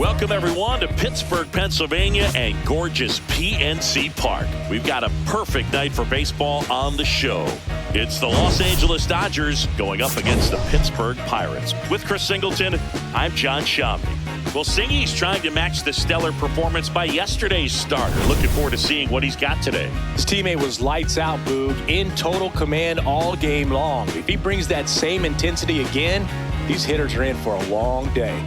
Welcome, everyone, to Pittsburgh, Pennsylvania and gorgeous PNC Park. We've got a perfect night for baseball on the show. It's the Los Angeles Dodgers going up against the Pittsburgh Pirates. With Chris Singleton, I'm John Shambi. Well, Singy's trying to match the stellar performance by yesterday's starter. Looking forward to seeing what he's got today. His teammate was lights out, Boog, in total command all game long. If he brings that same intensity again, these hitters are in for a long day.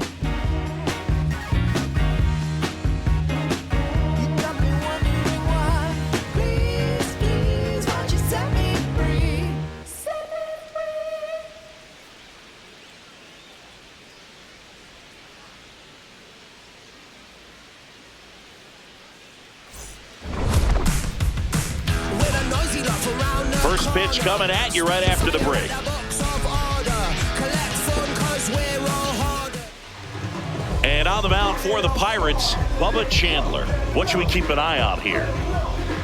First pitch coming at you right after the break. And on the mound for the Pirates, Bubba Chandler. What should we keep an eye on here?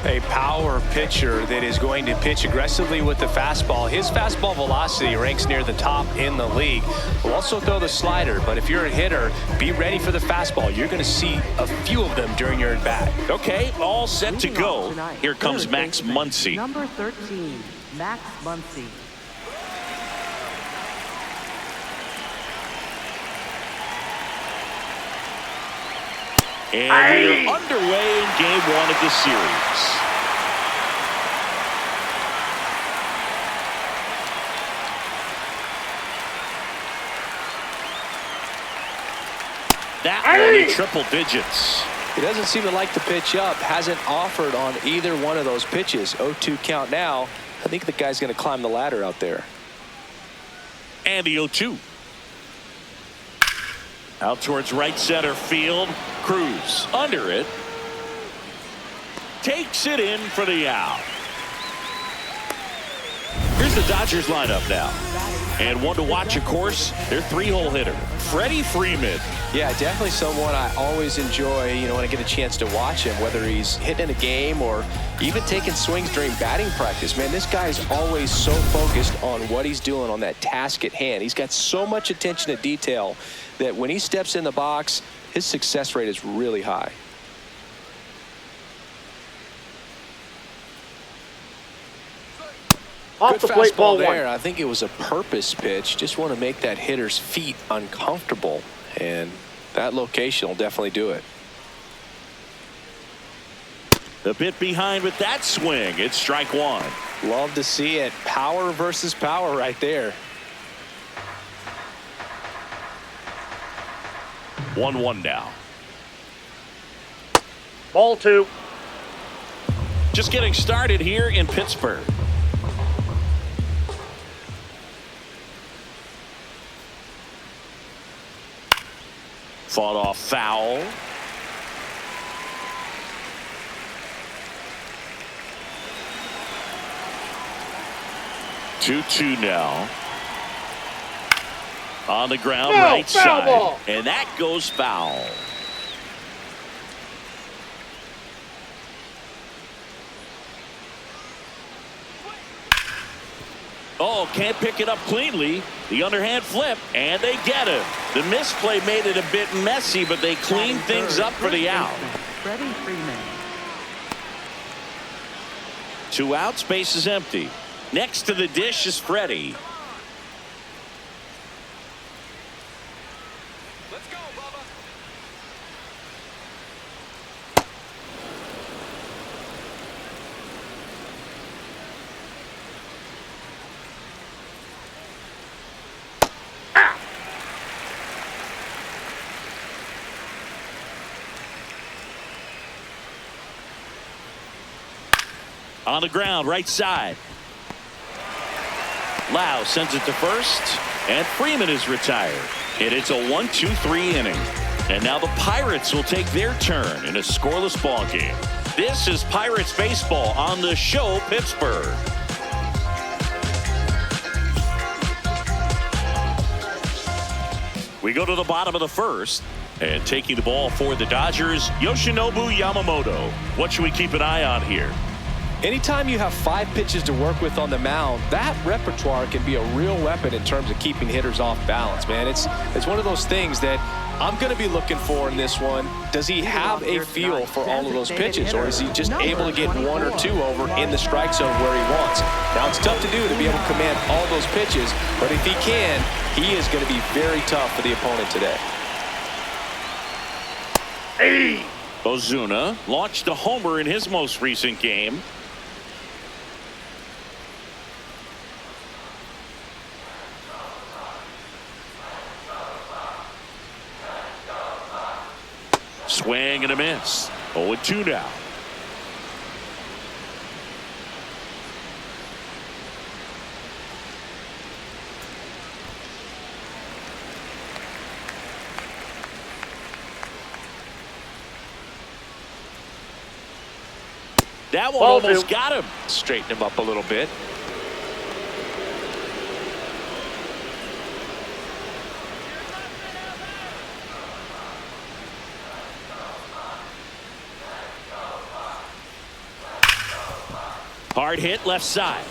A power pitcher that is going to pitch aggressively with the fastball. His fastball velocity ranks near the top in the league. Will also throw the slider, but if you're a hitter, be ready for the fastball. You're going to see a few of them during your at-bat. Okay, all set to go. Here comes Max Muncy. Number 13, Max Muncy. And we're underway in game one of the series. That one in triple digits. He doesn't seem to like the pitch up. Hasn't offered on either one of those pitches. 0-2 count now. I think the guy's going to climb the ladder out there. And the 0-2. Out towards right center field. Cruz under it. Takes it in for the out. Here's the Dodgers lineup now. And one to watch, of course, their three-hole hitter, Freddie Freeman. Yeah, definitely someone I always enjoy, when I get a chance to watch him, whether he's hitting in a game or even taking swings during batting practice. Man, this guy is always so focused on what he's doing on that task at hand. He's got so much attention to detail that when he steps in the box, his success rate is really high. Off Good the plate, ball there. one. I think it was a purpose pitch. Just want to make that hitter's feet uncomfortable, and that location will definitely do it. A bit behind with that swing. It's strike one. Love to see it. Power versus power right there. 1-1 now. Ball two. Just getting started here in Pittsburgh. Fought off foul. Two now. On the ground, right side. Ball. And that goes foul. Oh, can't pick it up cleanly. The underhand flip, and they get it. The misplay made it a bit messy, but they cleaned things up for the out. Freddie Freeman. 2 outs, base is empty. Next to the dish is Freddie. Let's go, Bubba. On the ground, right side. Lau sends it to first, and Freeman is retired. And it's a 1-2-3 inning. And now the Pirates will take their turn in a scoreless ball game. This is Pirates baseball on the show, Pittsburgh. We go to the bottom of the first. And taking the ball for the Dodgers, Yoshinobu Yamamoto. What should we keep an eye on here? Anytime you have 5 pitches to work with on the mound, that repertoire can be a real weapon in terms of keeping hitters off balance, man. It's one of those things that I'm going to be looking for in this one. Does he have a feel for all of those pitches, or is he just able to get 1 or 2 over in the strike zone where he wants? Now, it's tough to do to be able to command all those pitches, but if he can, he is going to be very tough for the opponent today. Ozuna launched a homer in his most recent game. Swing and a miss. 0-2 now. That one almost got him. Straighten him up a little bit. Hard hit left side.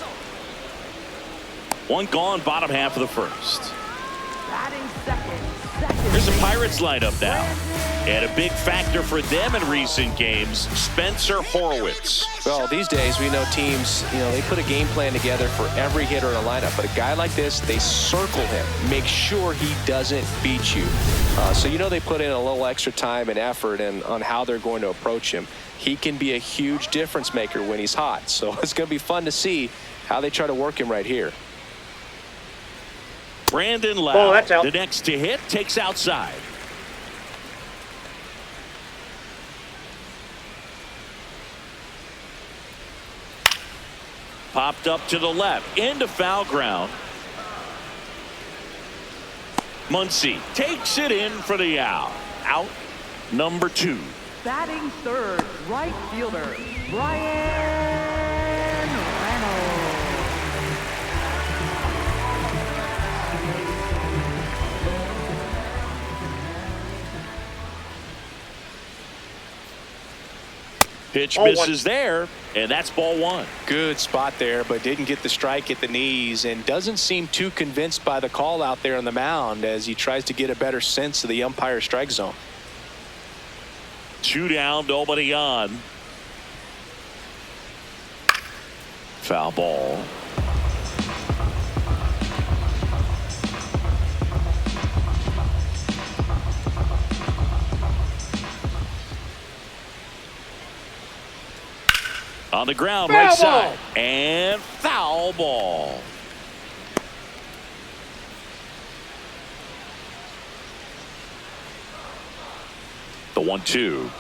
1 gone, bottom half of the first. Batting second. Here's the Pirates lineup now. And a big factor for them in recent games, Spencer Horwitz. Well, these days we know teams, they put a game plan together for every hitter in a lineup. But a guy like this, they circle him, make sure he doesn't beat you. So they put in a little extra time and effort on how they're going to approach him. He can be a huge difference maker when he's hot. So it's going to be fun to see how they try to work him right here. Brandon Lau, the next to hit, takes outside. Popped up to the left, into foul ground. Muncy takes it in for the out. Out number 2. Batting third, right fielder, Brian Reynolds. Pitch misses there, and that's ball 1. Good spot there, but didn't get the strike at the knees and doesn't seem too convinced by the call out there on the mound as he tries to get a better sense of the umpire strike zone. 2 down, nobody on. Foul ball. On the ground, right side, and foul ball. The 1-2.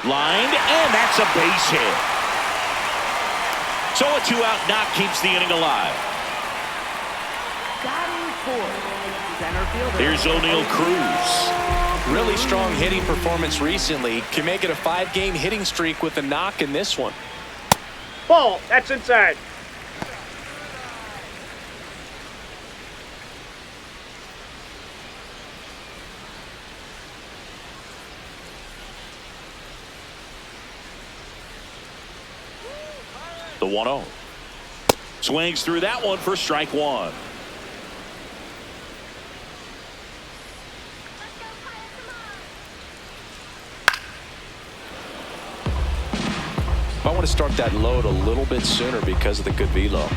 Lined, and that's a base hit. So a 2-out knock keeps the inning alive. Batting fourth, center fielder. Here's O'Neal Cruz. Really strong hitting performance recently. Can make it a 5-game hitting streak with a knock in this one. Ball, that's inside. The 1-0. Swings through that one for strike 1. I want to start that load a little bit sooner because of the good velo.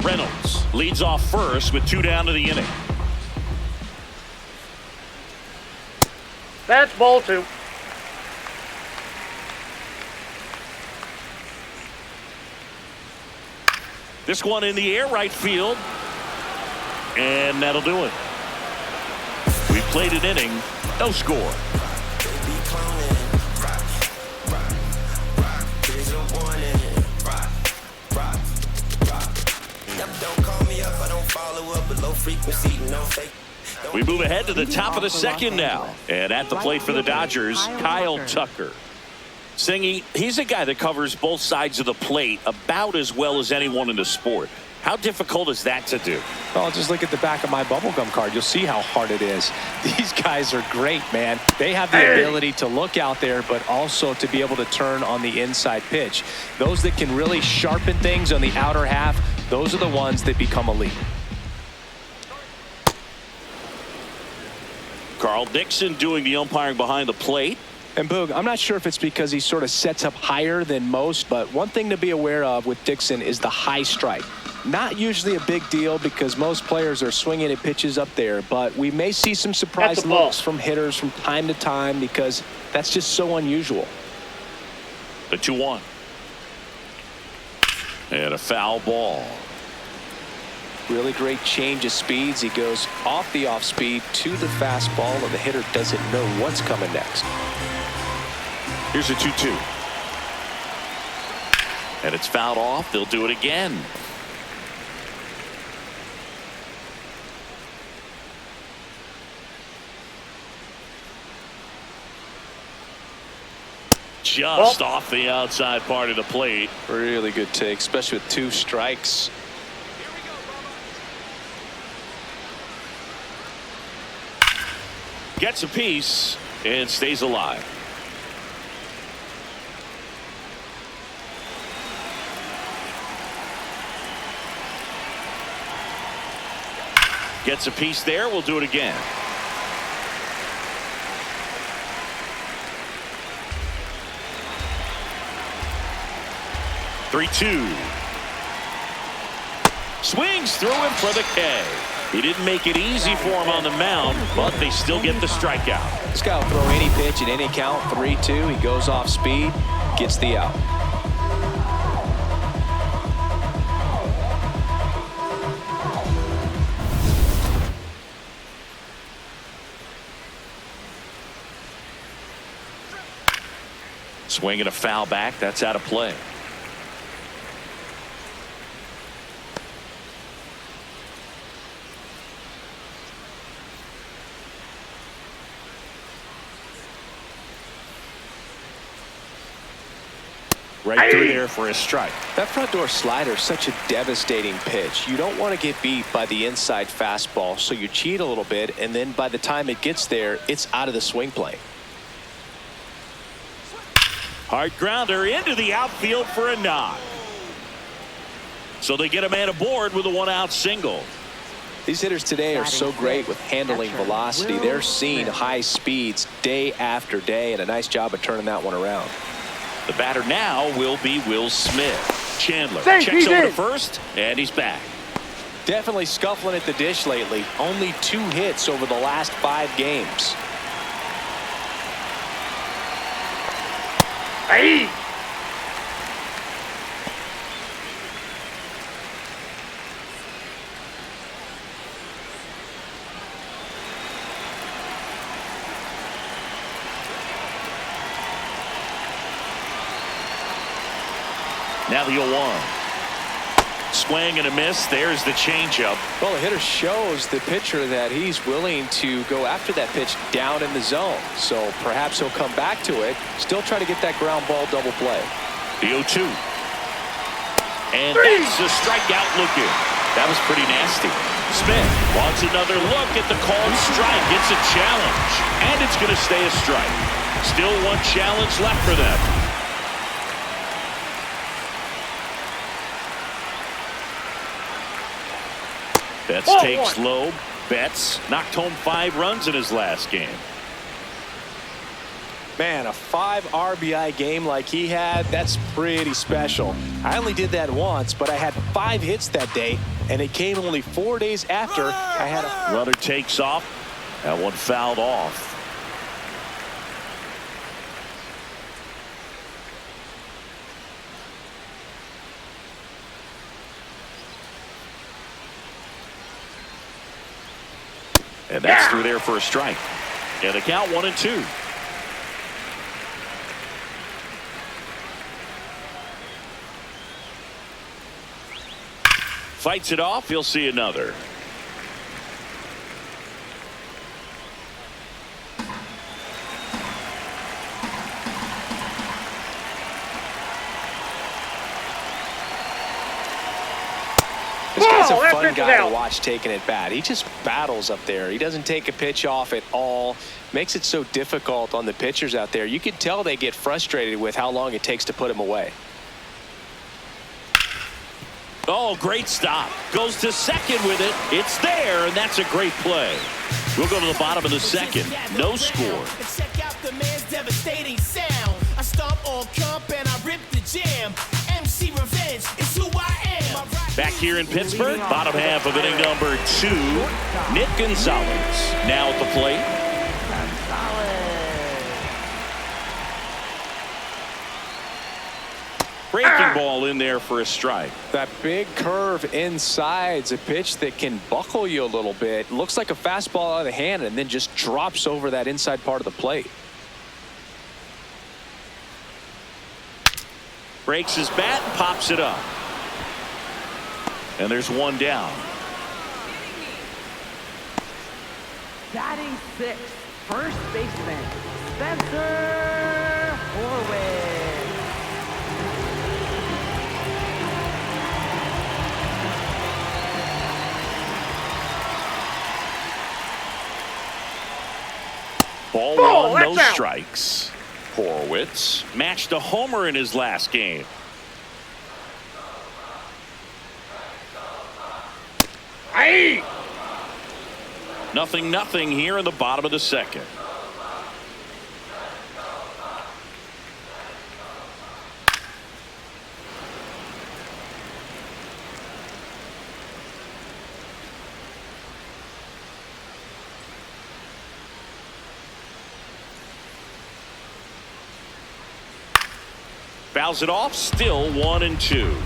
Reynolds leads off first with 2 down to the inning. That's ball 2. This one in the air, right field. And that'll do it. We played an inning, no score. We move ahead to the top of the second now. And at the plate for the Dodgers, Kyle Tucker. Singy, he's a guy that covers both sides of the plate about as well as anyone in the sport. How difficult is that to do? Well, just look at the back of my bubblegum card. You'll see how hard it is. These guys are great, man. They have the ability to look out there, but also to be able to turn on the inside pitch. Those that can really sharpen things on the outer half, those are the ones that become elite. Carl Dixon doing the umpiring behind the plate. And Boog, I'm not sure if it's because he sort of sets up higher than most, but one thing to be aware of with Dixon is the high strike. Not usually a big deal because most players are swinging at pitches up there, but we may see some surprise looks from hitters from time to time because that's just so unusual. The 2-1. And a foul ball. Really great change of speeds. He goes off the off speed to the fastball, and the hitter doesn't know what's coming next. Here's a 2-2. And it's fouled off. They'll do it again. Just off the outside part of the plate. Really good take, especially with 2 strikes. Gets a piece and stays alive. Gets a piece there. We'll do it again. Three-two. Swings through him for the K. He didn't make it easy for him on the mound, but they still get the strikeout. This guy will throw any pitch at any count. 3-2. He goes off speed, gets the out. Swinging a foul back. That's out of play. Right through there for a strike. That front door slider is such a devastating pitch. You don't want to get beat by the inside fastball, so you cheat a little bit, and then by the time it gets there, it's out of the swing plane. Hard grounder into the outfield for a knock. So they get a man aboard with a 1-out single. These hitters today are so great with handling velocity. They're seeing high speeds day after day, and a nice job of turning that one around. The batter now will be Will Smith. Chandler checks over to first, and he's back. Definitely scuffling at the dish lately. Only 2 hits over the last 5 games. Hey! Now the 0-1. Swing and a miss. There's the changeup. Well, the hitter shows the pitcher that he's willing to go after that pitch down in the zone. So perhaps he'll come back to it. Still try to get that ground ball double play. The 0-2. And that's a strikeout looking. That was pretty nasty. Smith wants another look at the called strike. It's a challenge. And it's going to stay a strike. Still 1 challenge left for them. Betts takes low. Betts knocked home 5 runs in his last game. Man, a 5 RBI game like he had, that's pretty special. I only did that once, but I had 5 hits that day, and it came only 4 days after I had a... Runner takes off. That one fouled off. And that's through there for a strike. And the count 1-2. Fights it off. He'll see another. This guy's a that fun pitch is guy to out. watch taking at bat. He just battles up there. He doesn't take a pitch off at all. Makes it so difficult on the pitchers out there. You can tell they get frustrated with how long it takes to put him away. Oh, great stop. Goes to second with it. It's there, and that's a great play. We'll go to the bottom of the second. No score. Check out the man's devastating sound. I stomp on comp and I rip the jam. MC Revenge is who I am. Back here in Pittsburgh, bottom half of inning number 2. Nick Gonzalez now at the plate. Breaking ball in there for a strike. That big curve inside's a pitch that can buckle you a little bit. Looks like a fastball out of the hand and then just drops over that inside part of the plate. Breaks his bat and pops it up. And there's one down. Batting 6th, first baseman, Spencer Horwitz. Ball one, no strikes. Horwitz matched a homer in his last game. Aye. 0-0 here in the bottom of the second. Fouls it off, still 1-2.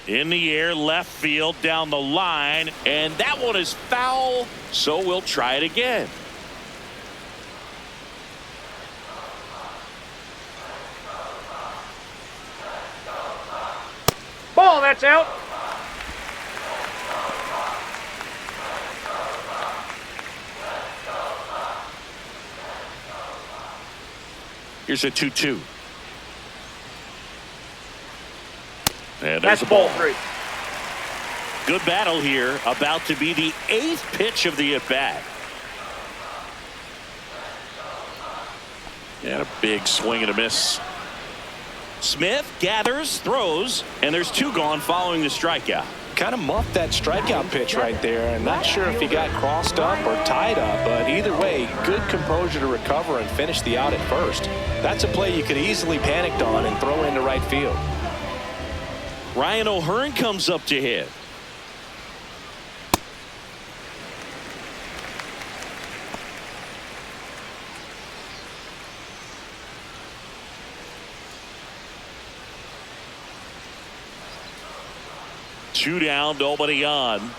In the air, left field, down the line, and that one is foul, so we'll try it again. Ball, that's out. Here's a 2-2. And That's there's a ball ball. 3. Good battle here. About to be the 8th pitch of the at-bat. And a big swing and a miss. Smith gathers, throws, and there's 2 gone following the strikeout. Kind of muffed that strikeout pitch right there. I'm not sure if he got crossed up or tied up, but either way, good composure to recover and finish the out at first. That's a play you could easily panicked on and throw into right field. Ryan O'Hearn comes up to hit. Two down, nobody on.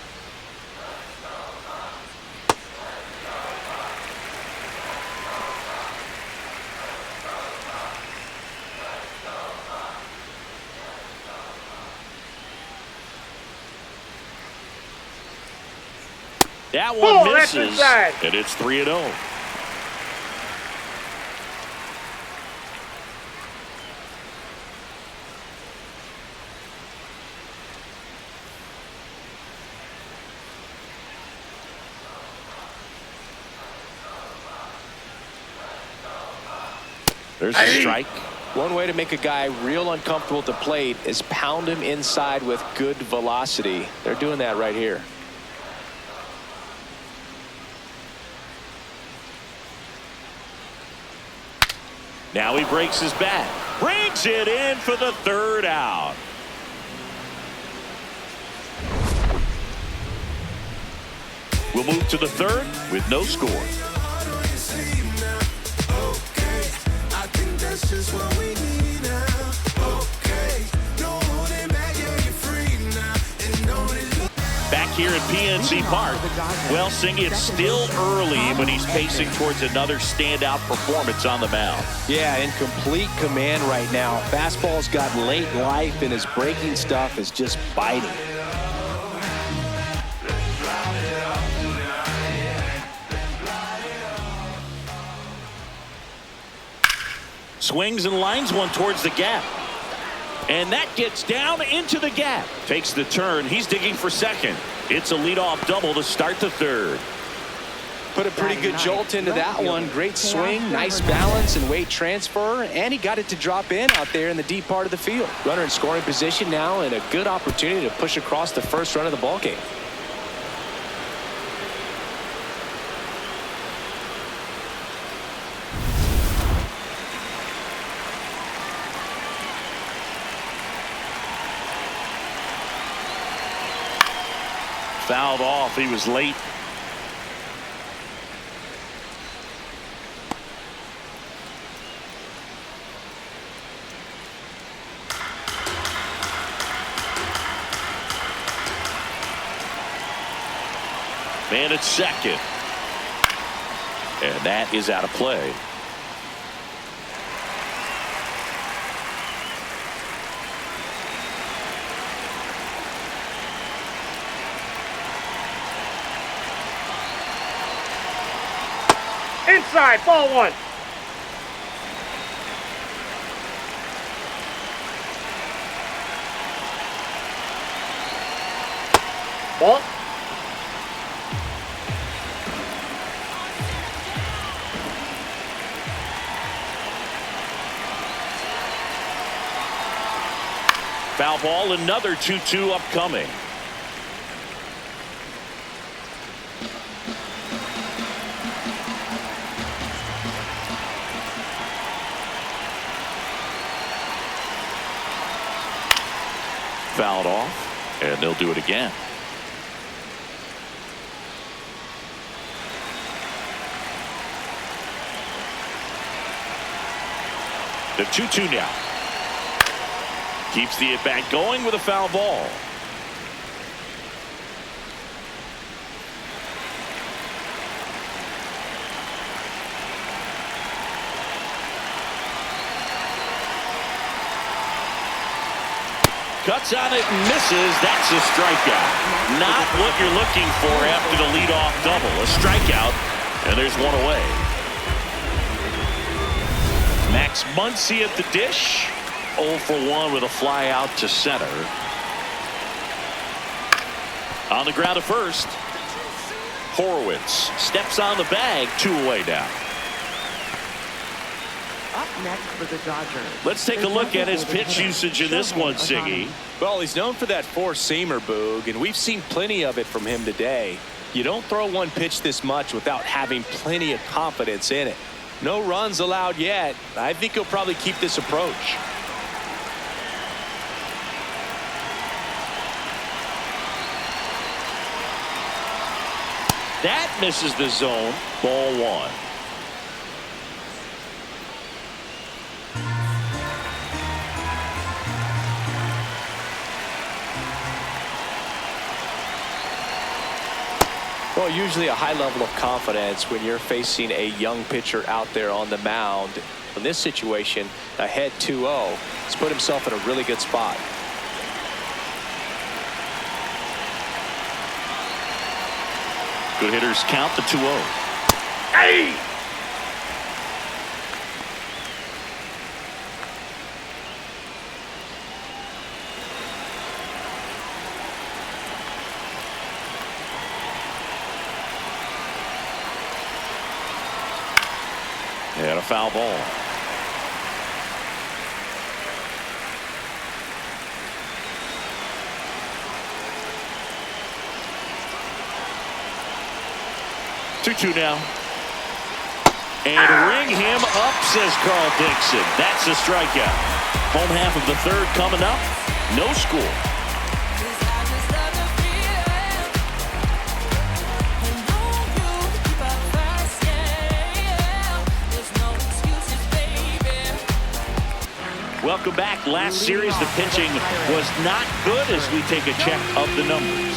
That one That's misses, inside. and it's 3-0. There's a strike. One way to make a guy real uncomfortable at the plate is pound him inside with good velocity. They're doing that right here. Now he breaks his bat. Brings it in for the 3rd out. We'll move to the 3rd with no score. Back here at PNC Park, well, Singy, it's still early, but he's pacing towards another standout performance on the mound. Yeah, in complete command right now. Fastball's got late life, and his breaking stuff is just biting. swings and lines one towards the gap. And that gets down into the gap. Takes the turn. He's digging for second. It's a leadoff double to start the third. Put a pretty good jolt into that one. Great swing, nice balance and weight transfer, and he got it to drop in out there in the deep part of the field. Runner in scoring position now, and a good opportunity to push across the first run of the ballgame. Fouled off. He was late. Man at second. And that is out of play. Inside, ball one. Ball. Foul ball, another 2-2 upcoming. Fouled off, and they'll do it again. The 2-2 now. Keeps the at-bat going with a foul ball. Cuts on it and misses. That's a strikeout. Not what you're looking for after the leadoff double. A strikeout, and there's one away. Max Muncy at the dish. 0 for 1 with a fly out to center. On the ground to first. Horowitz steps on the bag. 2 away now. Up next for the Dodgers. Let's take a look at his pitch usage in this one, Siggy. Well, he's known for that four-seamer, Boog, and we've seen plenty of it from him today. You don't throw one pitch this much without having plenty of confidence in it. No runs allowed yet. I think he'll probably keep this approach. That misses the zone. Ball one. Well, usually a high level of confidence when you're facing a young pitcher out there on the mound. In this situation, ahead 2-0. He's put himself in a really good spot. Good hitters count the 2-0. Hey! And a foul ball. Two now. And ring him up, says Carl Dixon. That's a strikeout. Home half of the third coming up. No score. Welcome back. Last series, the pitching was not good as we take a check of the numbers.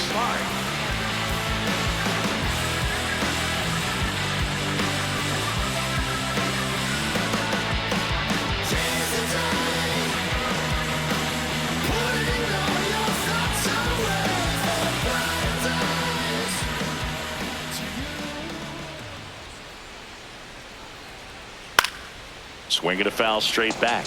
Swing and a foul straight back.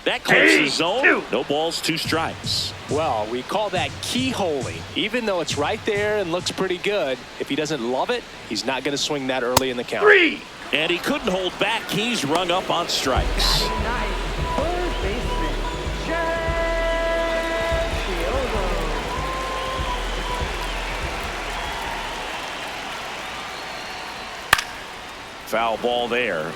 That clears the zone. No balls, 2 strikes. Well, we call that keyholing. Even though it's right there and looks pretty good, if he doesn't love it, he's not going to swing that early in the count. 3. And he couldn't hold back. He's rung up on strikes. Nice. Third baseman, Chiodo. Foul ball there.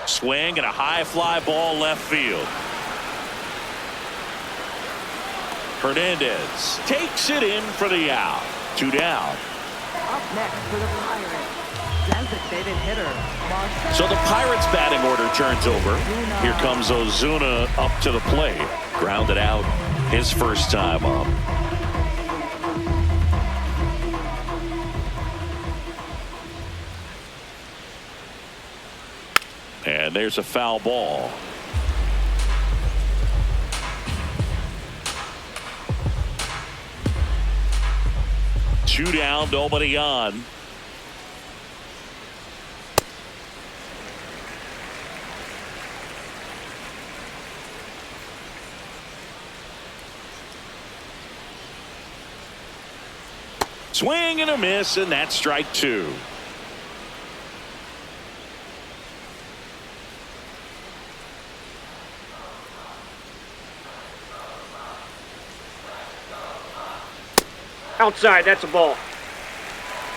Swing and a high fly ball left field. Hernandez takes it in for the out. 2 down. Up next for the Pirates, designated hitter, Marcelo. So the Pirates batting order turns over. Here comes Ozuna up to the plate. Grounded out his first time up. And there's a foul ball. Two down, nobody on. Swing and a miss, and that's strike 2. Outside, that's a ball.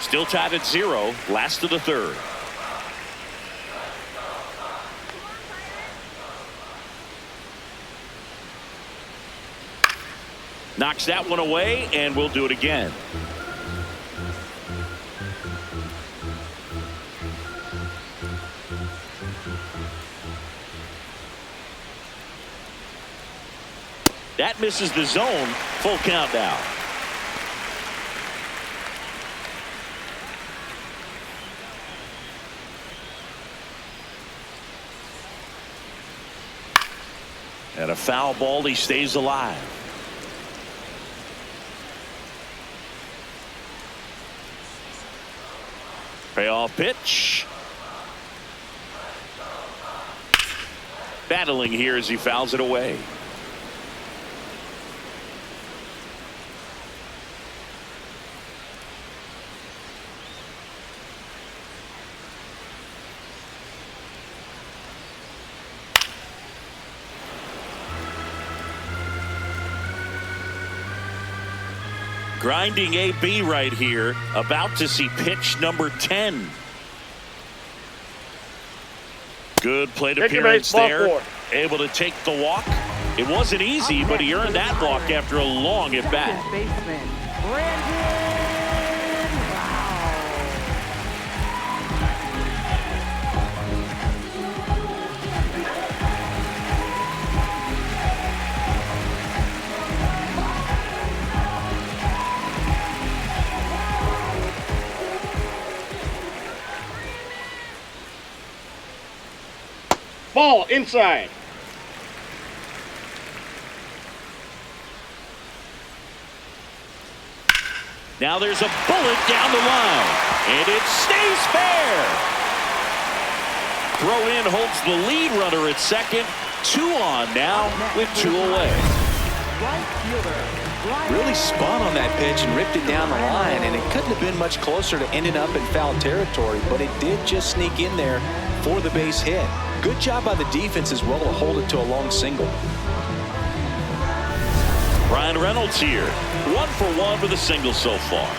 Still tied at 0, last of the 3rd. Knocks that one away, and we'll do it again. That misses the zone. Full count now. And a foul ball, he stays alive. Payoff pitch. Battling here as he fouls it away. Grinding AB right here, about to see pitch number 10. Good plate appearance there. 4. Able to take the walk. It wasn't easy, but he earned that walk after a long at bat. Second baseman, Brandon. Ball inside. Now there's a bullet down the line, and it stays fair. Throw in holds the lead runner at second. 2 on now with 2 away. Right fielder, Really spun on that pitch and ripped it down the line, and it couldn't have been much closer to ending up in foul territory, but it did just sneak in there for the base hit. Good job by the defense as well to hold it to a long single. Brian Reynolds here, 1 for 1 with a single so far.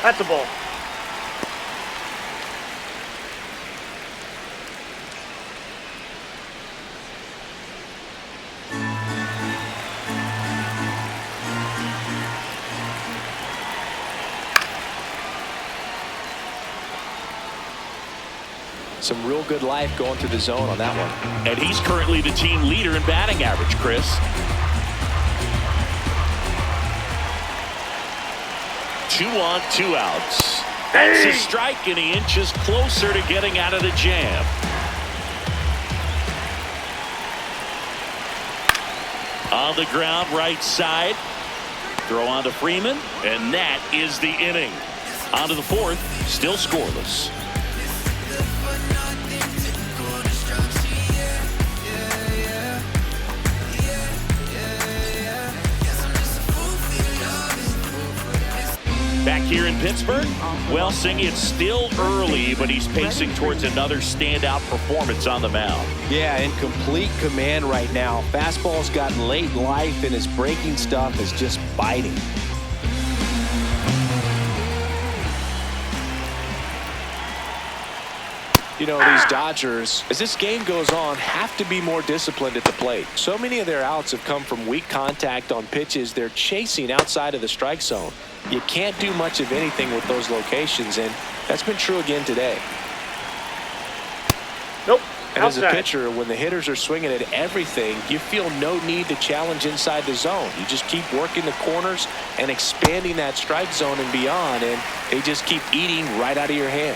That's a ball. Some real good life going through the zone on that one. And he's currently the team leader in batting average, Chris. Two on, two outs. That's a strike, and he inches closer to getting out of the jam. On the ground, right side. Throw on to Freeman, and that is the inning. On to the fourth, still scoreless. Back here in Pittsburgh, well, Sing, it's still early, but he's pacing towards another standout performance on the mound. Yeah, in complete command right now. Fastball's gotten late in life, and his breaking stuff is just biting. You know, these Dodgers, as this game goes on, have to be more disciplined at the plate. So many of their outs have come from weak contact on pitches they're chasing outside of the strike zone. You can't do much of anything with those locations, and that's been true again today. Nope. And as a pitcher, when the hitters are swinging at everything, you feel no need to challenge inside the zone. You just keep working the corners and expanding that strike zone and beyond, and they just keep eating right out of your hand.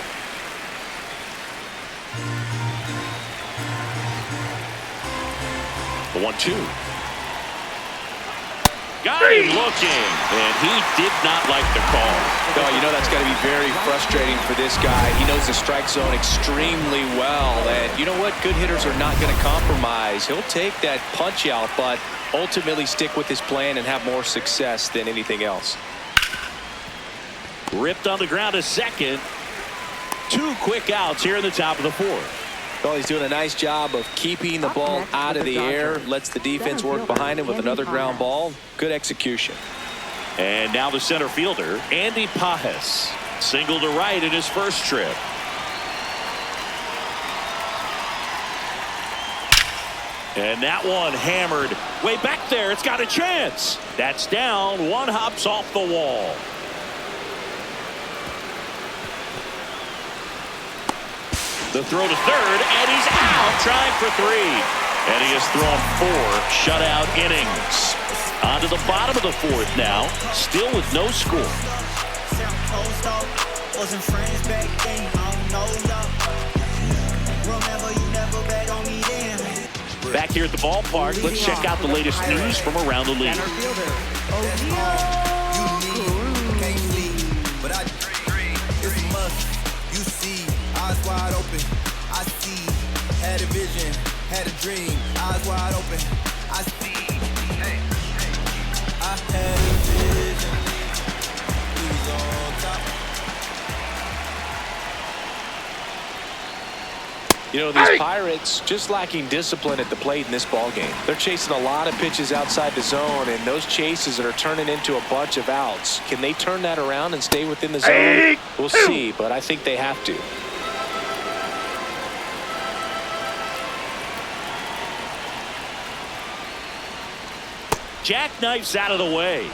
The 1-2. Got him looking, and he did not like the call. No, you know that's got to be very frustrating for this guy. He knows the strike zone extremely well, and you know what? Good hitters are not going to compromise. He'll take that punch out, but ultimately stick with his plan and have more success than anything else. Ripped on the ground to second. Two quick outs here in the top of the fourth. Well, he's doing a nice job of keeping the ball out of the air. Lets the defense work behind him with another ground ball. Good execution. And now the center fielder, Andy Pajes. Single to right in his first trip. And that one hammered way back there. It's got a chance. That's down. One hops off the wall. The throw to third, and he's out, trying for three. And he has thrown 4 shutout innings. On to the bottom of the fourth now, still with no score. Back here at the ballpark, let's check out the latest news from around the league. Eyes wide open, I see. Had a vision, had a dream. Eyes wide open, I see. I had a vision. We was on top. You know, these Pirates just lacking discipline at the plate in this ball game. They're chasing a lot of pitches outside the zone, and those chases that are turning into a bunch of outs. Can they turn that around and stay within the zone? We'll see, but I think they have to. Jackknife's out of the way.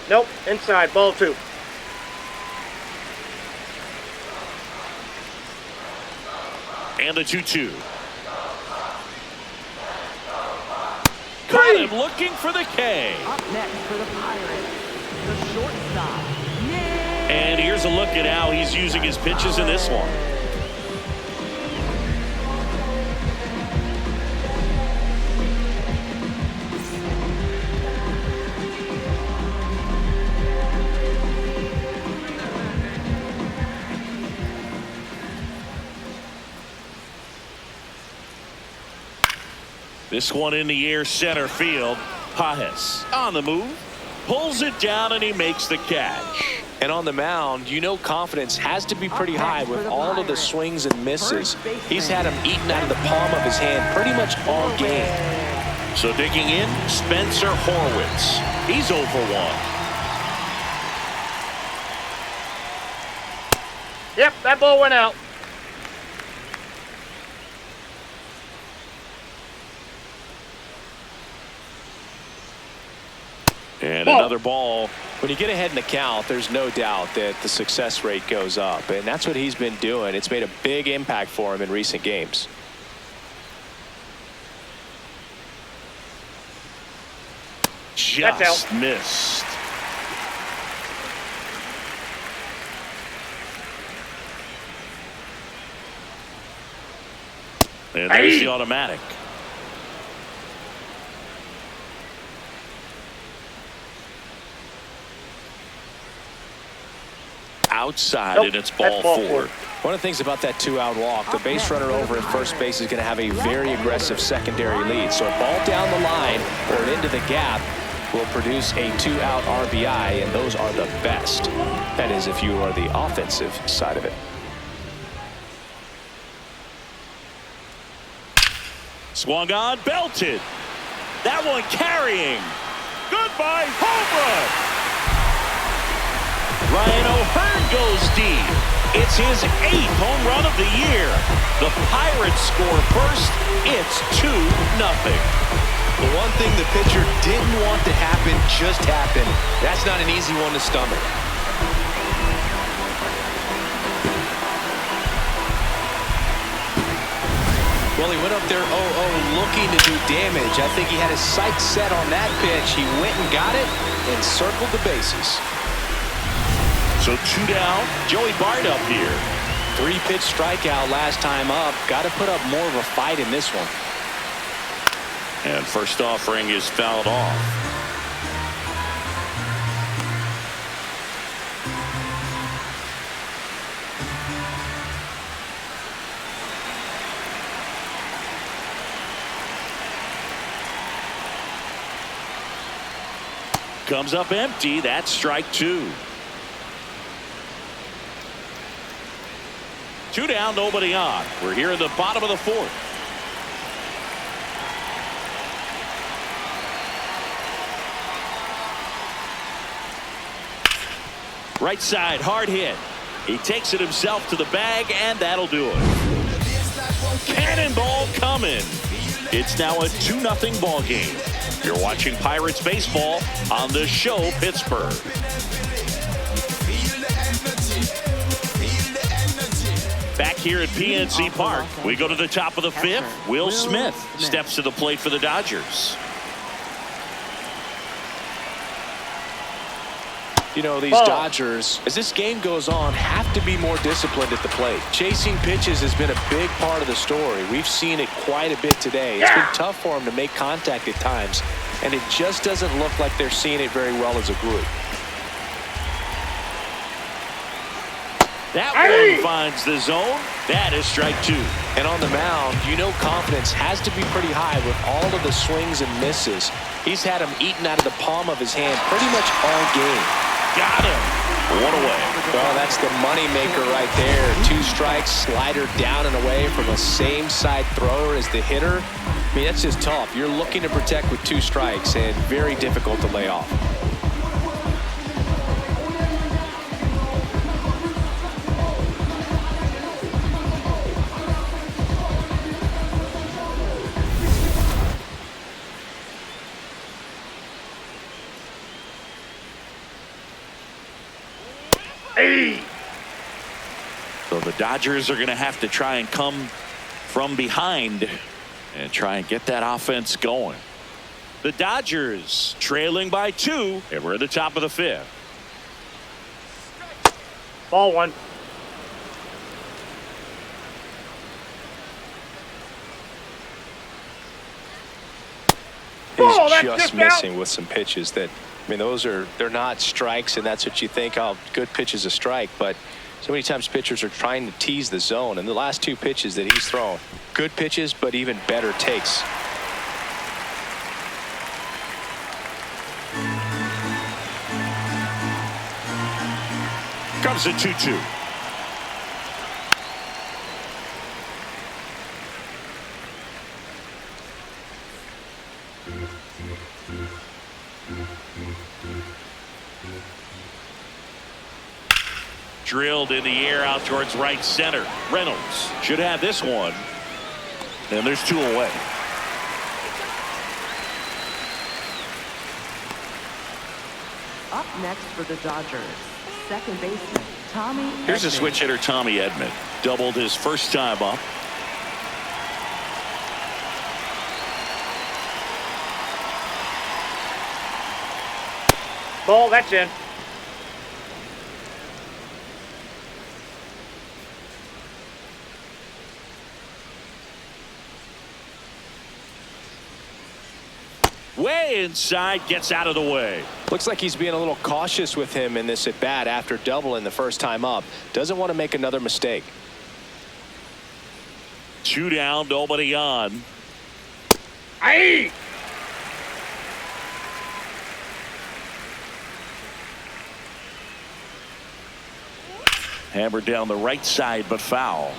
Nope. Inside. Ball 2. And the 2-2. Got him looking for the K. Up next for the Pirates, the shortstop. And here's a look at how he's using his pitches in this one. This one in the air, center field. Pajes on the move, pulls it down, and he makes the catch. And on the mound, you know confidence has to be pretty high with all of the swings and misses. He's had them eaten out of the palm of his hand pretty much all game. So digging in, Spencer Horwitz. He's 0 for 1. Yep, that ball went out. And another ball. When you get ahead in the count, there's no doubt that the success rate goes up, and that's what he's been doing. It's made a big impact for him in recent games. Just missed. And there's the automatic. Outside, and it's ball four. One of the things about that two-out walk, the base runner over at first base is going to have a very aggressive secondary lead. So a ball down the line or into the gap will produce a two-out RBI, and those are the best. That is, if you are the offensive side of it. Swung on, belted. That one carrying. Goodbye, home run. Ryan O'Hearn goes deep. It's his 8th home run of the year. The Pirates score first. It's 2-0. The one thing the pitcher didn't want to happen just happened. That's not an easy one to stomach. Well, he went up there 0-0 looking to do damage. I think he had his sights set on that pitch. He went and got it and circled the bases. So 2 down. Joey Bart up here. 3-pitch strikeout last time up. Got to put up more of a fight in this one. And first offering is fouled off. Comes up empty. That's strike 2. 2 down, nobody on. We're here in the bottom of the 4th. Right side, hard hit. He takes it himself to the bag, and that'll do it. Cannonball coming. It's now a 2-0 ball game. You're watching Pirates baseball on the show Pittsburgh. Back here at PNC Park, we go to the top of the 5th. Will Smith steps to the plate for the Dodgers. You know, these Dodgers, as this game goes on, have to be more disciplined at the plate. Chasing pitches has been a big part of the story. We've seen it quite a bit today. It's been tough for them to make contact at times, and it just doesn't look like they're seeing it very well as a group. That one finds the zone. That is strike 2. And on the mound, you know confidence has to be pretty high with all of the swings and misses. He's had them eaten out of the palm of his hand pretty much all game. Got him. One away. Well, that's the money maker right there. 2 strikes, slider down and away from the same side thrower as the hitter. I mean, that's just tough. You're looking to protect with 2 strikes and very difficult to lay off. So the Dodgers are going to have to try and come from behind and try and get that offense going. The Dodgers trailing by 2, and we're at the top of the 5th. Ball 1. He's just missing with some pitches that, I mean, they're not strikes, and that's what you think, oh, good pitch is a strike, but so many times pitchers are trying to tease the zone, and the last 2 pitches that he's thrown, good pitches, but even better takes. Comes a 2-2. Drilled in the air out towards right center. Reynolds should have this one. And there's 2 away. Up next for the Dodgers, second baseman, Tommy Here's a Edman. switch hitter, Tommy Edman. Doubled his first time up. Ball, that's in. Way inside, gets out of the way. Looks like he's being a little cautious with him in this at bat after doubling the first time up. Doesn't want to make another mistake. 2 down, nobody on. Aye! Hammered down the right side, but foul.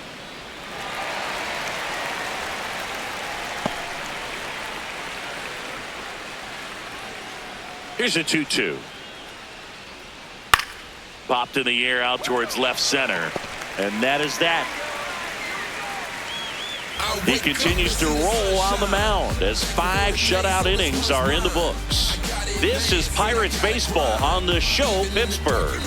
Here's a 2-2. Popped in the air out towards left center. And that is that. He continues to roll on the mound as 5 shutout innings are in the books. This is Pirates baseball on the show, Pittsburgh.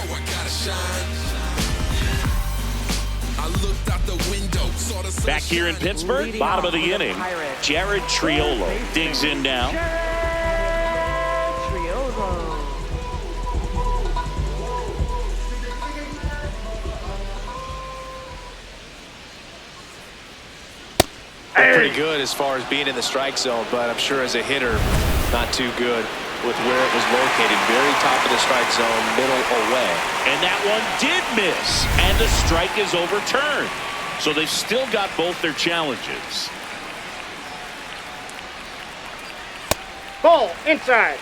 Back here in Pittsburgh, bottom of the inning, Jared Triolo digs in now. Pretty good as far as being in the strike zone, but I'm sure as a hitter, not too good with where it was located. Very top of the strike zone, middle away. And that one did miss, and the strike is overturned. So they've still got both their challenges. Ball, inside.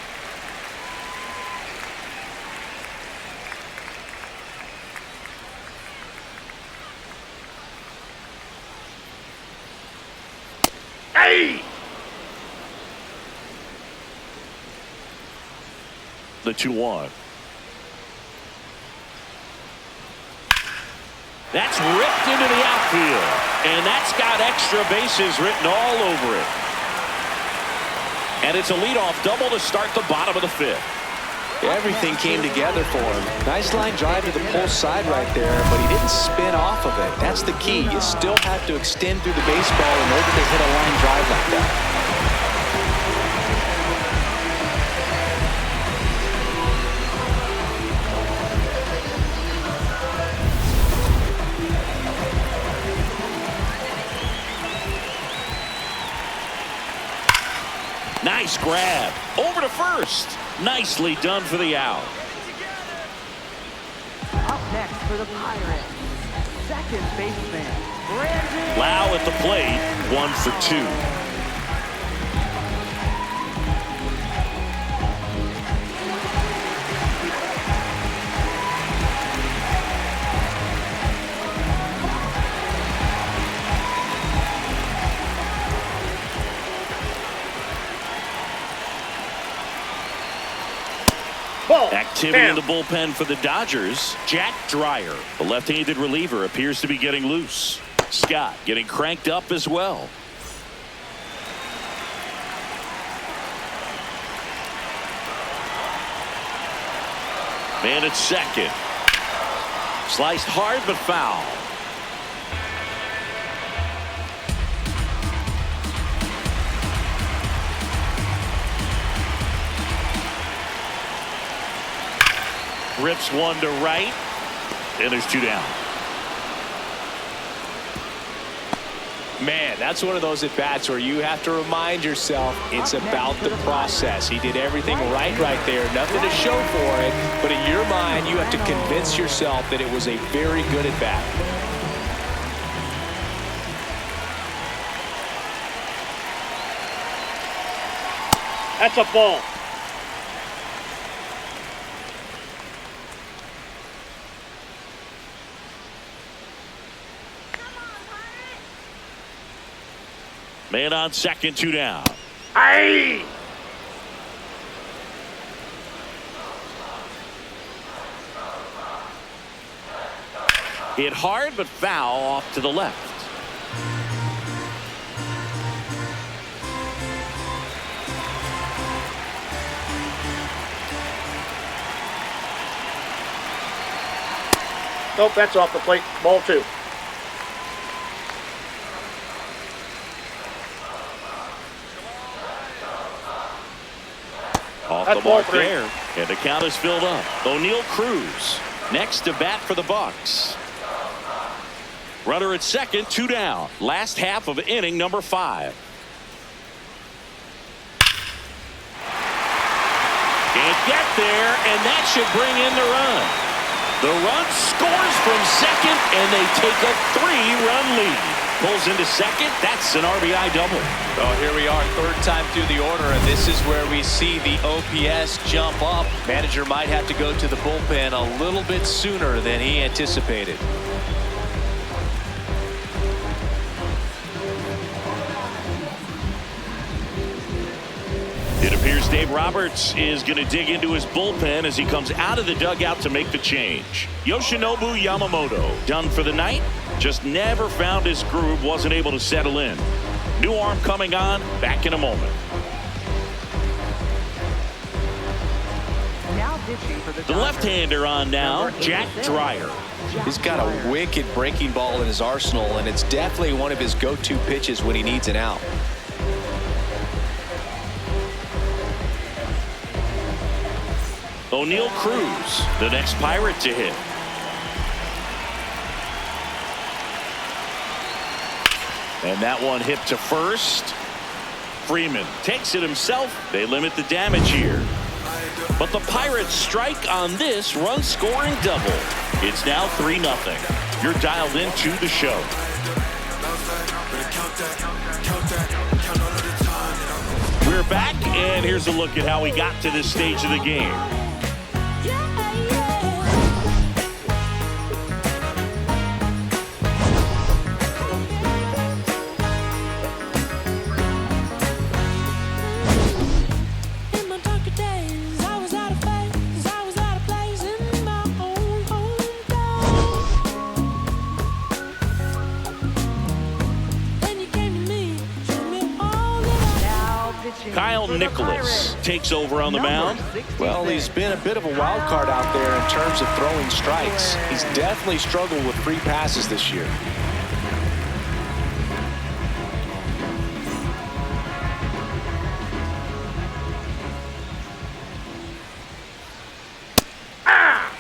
Aye! The 2-1. That's ripped into the outfield, and that's got extra bases written all over it. And it's a leadoff double to start the bottom of the 5th. Everything came together for him. Nice line drive to the pull side right there, but he didn't spin off of it. That's the key. You still have to extend through the baseball in order to hit a line drive like that. Nice grab. Over to first. Nicely done for the out. Up next for the Pirates, second baseman, Brandon. Lau at the plate. 1 for 2. Ball, Activity down. in the bullpen for the Dodgers. Jack Dreyer, the left-handed reliever, appears to be getting loose. Scott getting cranked up as well. Man at second. Sliced hard but foul. Rips one to right, and there's 2 down. Man, that's one of those at-bats where you have to remind yourself it's about the process. He did everything right there. Nothing to show for it, but in your mind, you have to convince yourself that it was a very good at-bat. That's a ball. Man on second, 2 down. Aye! Hit hard but foul off to the left. Nope, that's off the plate. Ball 2. Off That's the mark ball 3. there, and the count is filled up. O'Neal Cruz next to bat for the Bucks. Runner at second, 2 down. Last half of inning number 5. Can't get there, and that should bring in the run. The run scores from second, and they take a 3-run lead. Pulls into second. That's an RBI double. Well, here we are, third time through the order, and this is where we see the OPS jump up. Manager might have to go to the bullpen a little bit sooner than he anticipated. It appears Dave Roberts is going to dig into his bullpen as he comes out of the dugout to make the change. Yoshinobu Yamamoto done for the night. Just never found his groove, wasn't able to settle in. New arm coming on, back in a moment. Now pitching for the The left-hander on now, Jack Dreyer. He's got a wicked breaking ball in his arsenal, and it's definitely one of his go-to pitches when he needs an out. O'Neal Cruz, the next Pirate to hit. And that one hit to first. Freeman takes it himself. They limit the damage here. But the Pirates strike on this run-scoring double. It's now 3-0. You're dialed into the show. We're back, and here's a look at how we got to this stage of the game. Kyle Nicholas takes over on the mound. Well, he's been a bit of a wild card out there in terms of throwing strikes. He's definitely struggled with free passes this year.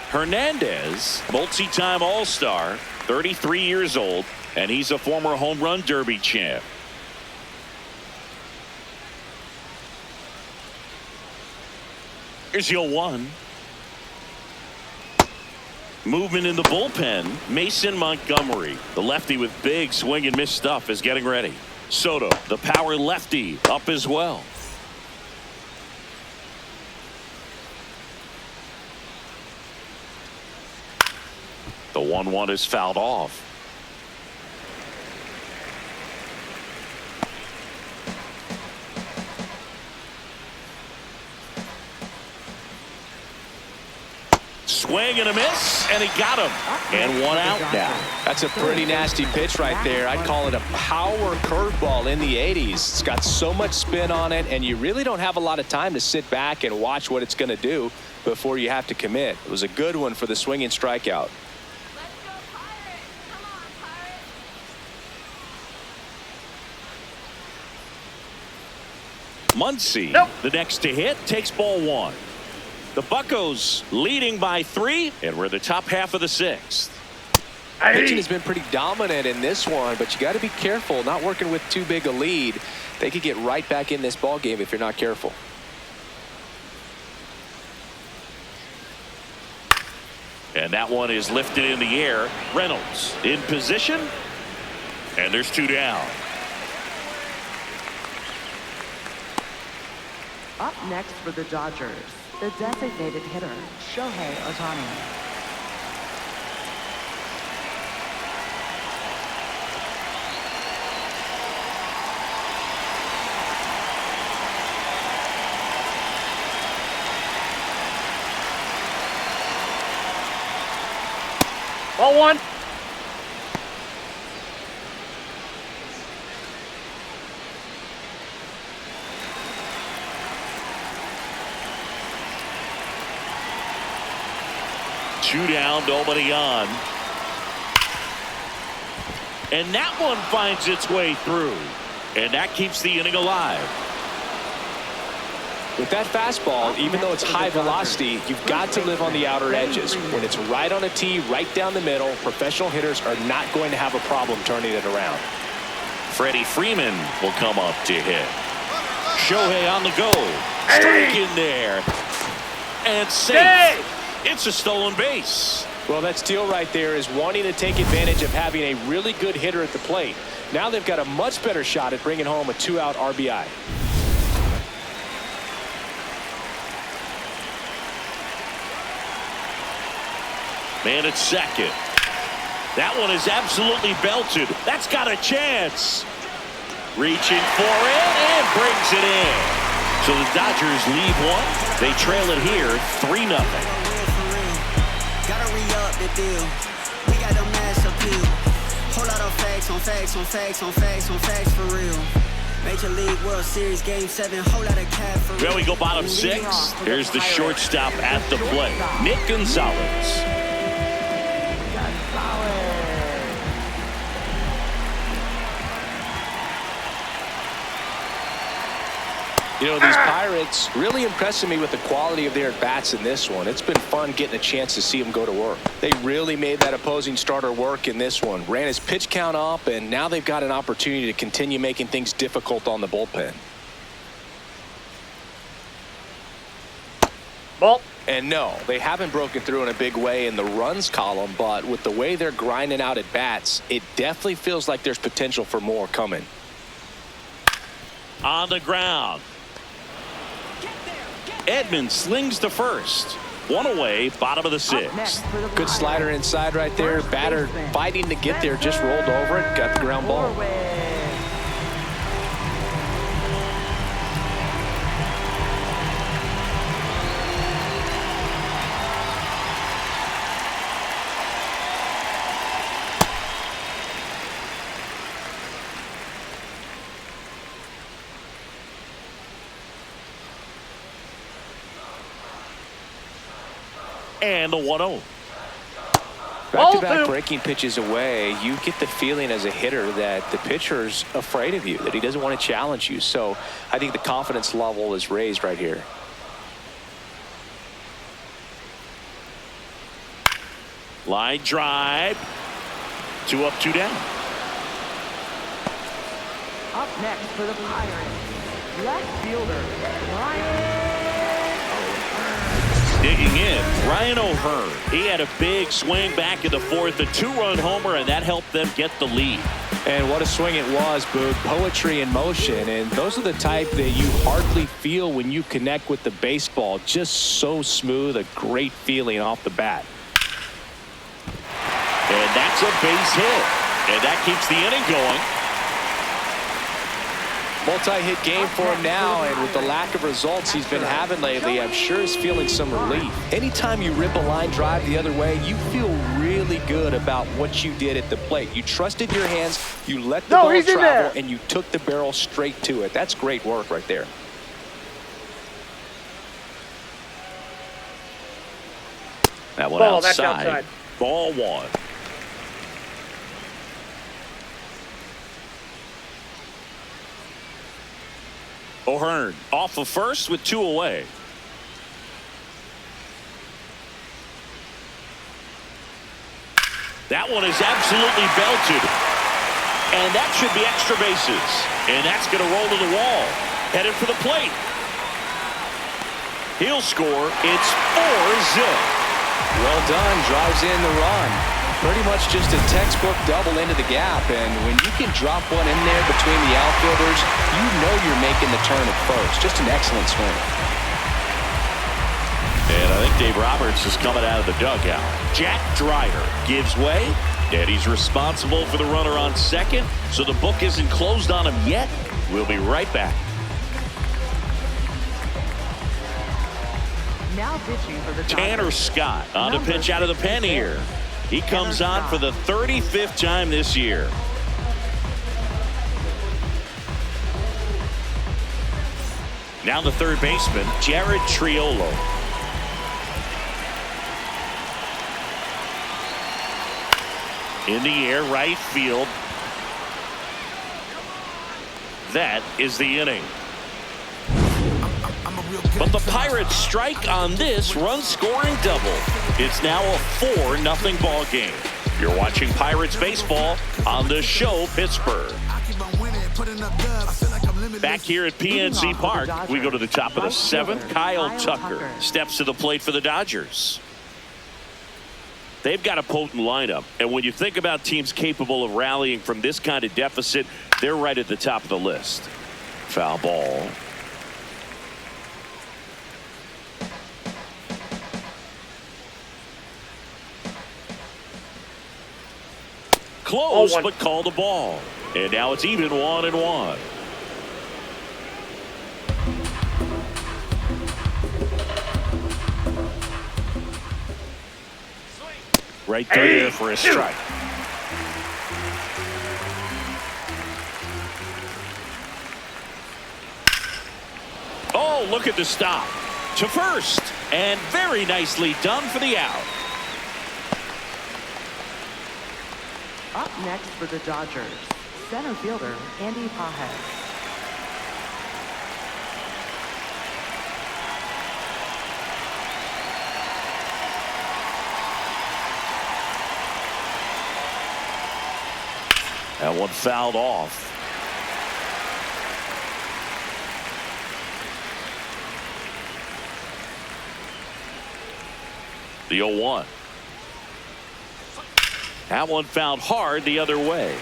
Hernandez, multi-time All-Star, 33 years old, and he's a former home run derby champ. Here's 0-1. Movement in the bullpen. Mason Montgomery, the lefty with big swing and miss stuff, is getting ready. Soto, the power lefty, up as well. The 1-1 is fouled off. Swing and a miss, and he got him. And 1 out now. That's a pretty nasty pitch right there. I'd call it a power curveball in the 80s. It's got so much spin on it, and you really don't have a lot of time to sit back and watch what it's going to do before you have to commit. It was a good one for the swinging strikeout. Muncy, the next to hit, takes ball 1. The Buccos leading by 3, and we're the top half of the 6th. Pitching has been pretty dominant in this one, but you got to be careful not working with too big a lead. They could get right back in this ball game if you're not careful. And that one is lifted in the air. Reynolds in position, and there's 2 down. Up next for the Dodgers, the designated hitter, Shohei Ohtani. Ball 1. Two down, nobody on. And that one finds its way through. And that keeps the inning alive. With that fastball, even though it's high velocity, you've got to live on the outer edges. When it's right on a tee, right down the middle, professional hitters are not going to have a problem turning it around. Freddie Freeman will come up to hit. Shohei on the go. Strike in there. And safe. It's a stolen base. Well, that steal right there is wanting to take advantage of having a really good hitter at the plate. Now they've got a much better shot at bringing home a 2-out RBI. Man at second. That one is absolutely belted. That's got a chance. Reaching for it and brings it in. So the Dodgers lead one. They trail it here 3-0. Gotta re-up the deal. We got them mass appeal. Whole lot of facts on facts on facts on facts on facts for real. Major League World Series Game 7. Whole lot of cap for real. Well, we go bottom 6. Here's the shortstop at the plate, Nick Gonzalez. You know, these Pirates really impressing me with the quality of their at-bats in this one. It's been fun getting a chance to see them go to work. They really made that opposing starter work in this one. Ran his pitch count up, and now they've got an opportunity to continue making things difficult on the bullpen. Ball. And no, they haven't broken through in a big way in the runs column, but with the way they're grinding out at bats, it definitely feels like there's potential for more coming. On the ground. Edman slings to first. One away, bottom of the 6th. Good slider inside right there. Batter fighting to get there, just rolled over it, got the ground ball. And the 1-0. Back-to-back breaking pitches away, you get the feeling as a hitter that the pitcher's afraid of you, that he doesn't want to challenge you. So I think the confidence level is raised right here. Line drive. 2 up, 2 down. Up next for the Pirates, left fielder, Ryan. Digging in, Ryan O'Hearn. He had a big swing back in the 4th, a 2-run homer, and that helped them get the lead. And what a swing it was, Boog. Poetry in motion, and those are the type that you hardly feel when you connect with the baseball. Just so smooth, a great feeling off the bat. And that's a base hit, and that keeps the inning going. Multi-hit game for him now, and with the lack of results he's been having lately, I'm sure he's feeling some relief. Anytime you rip a line drive the other way, you feel really good about what you did at the plate. You trusted your hands, you let the ball travel, and you took the barrel straight to it. That's great work right there. That one Ball, that's outside. outside. Ball 1. O'Hearn off of first with 2 away. That one is absolutely belted. And that should be extra bases. And that's going to roll to the wall. Headed for the plate. He'll score. It's 4-0. Well done. Drives in the run. Pretty much just a textbook double into the gap, and when you can drop one in there between the outfielders, you know you're making the turn at first. Just an excellent swing. And I think Dave Roberts is coming out of the dugout. Jack Dreyer gives way, and he's responsible for the runner on second, so the book isn't closed on him yet. We'll be right back. Now pitching for the Tanner Scott on the pitch out of the pen here. He comes on for the 35th time this year. Now the third baseman, Jared Triolo. In the air, right field. that is the inning. But the Pirates strike on this run-scoring double. It's now a 4-0 ball game. You're watching Pirates baseball on the show Pittsburgh. Back here at PNC Park, we go to the top of the 7th. Kyle Tucker steps to the plate for the Dodgers. They've got a potent lineup, and when you think about teams capable of rallying from this kind of deficit, they're right at the top of the list. Foul ball. Close, but called the ball. And now it's even 1-1. Right there for a strike. Oh, look at the stop. To first. And very nicely done for the out. Up next for the Dodgers, center fielder Andy Pajes. That one fouled off. The 0-1. That one fouled hard the other way.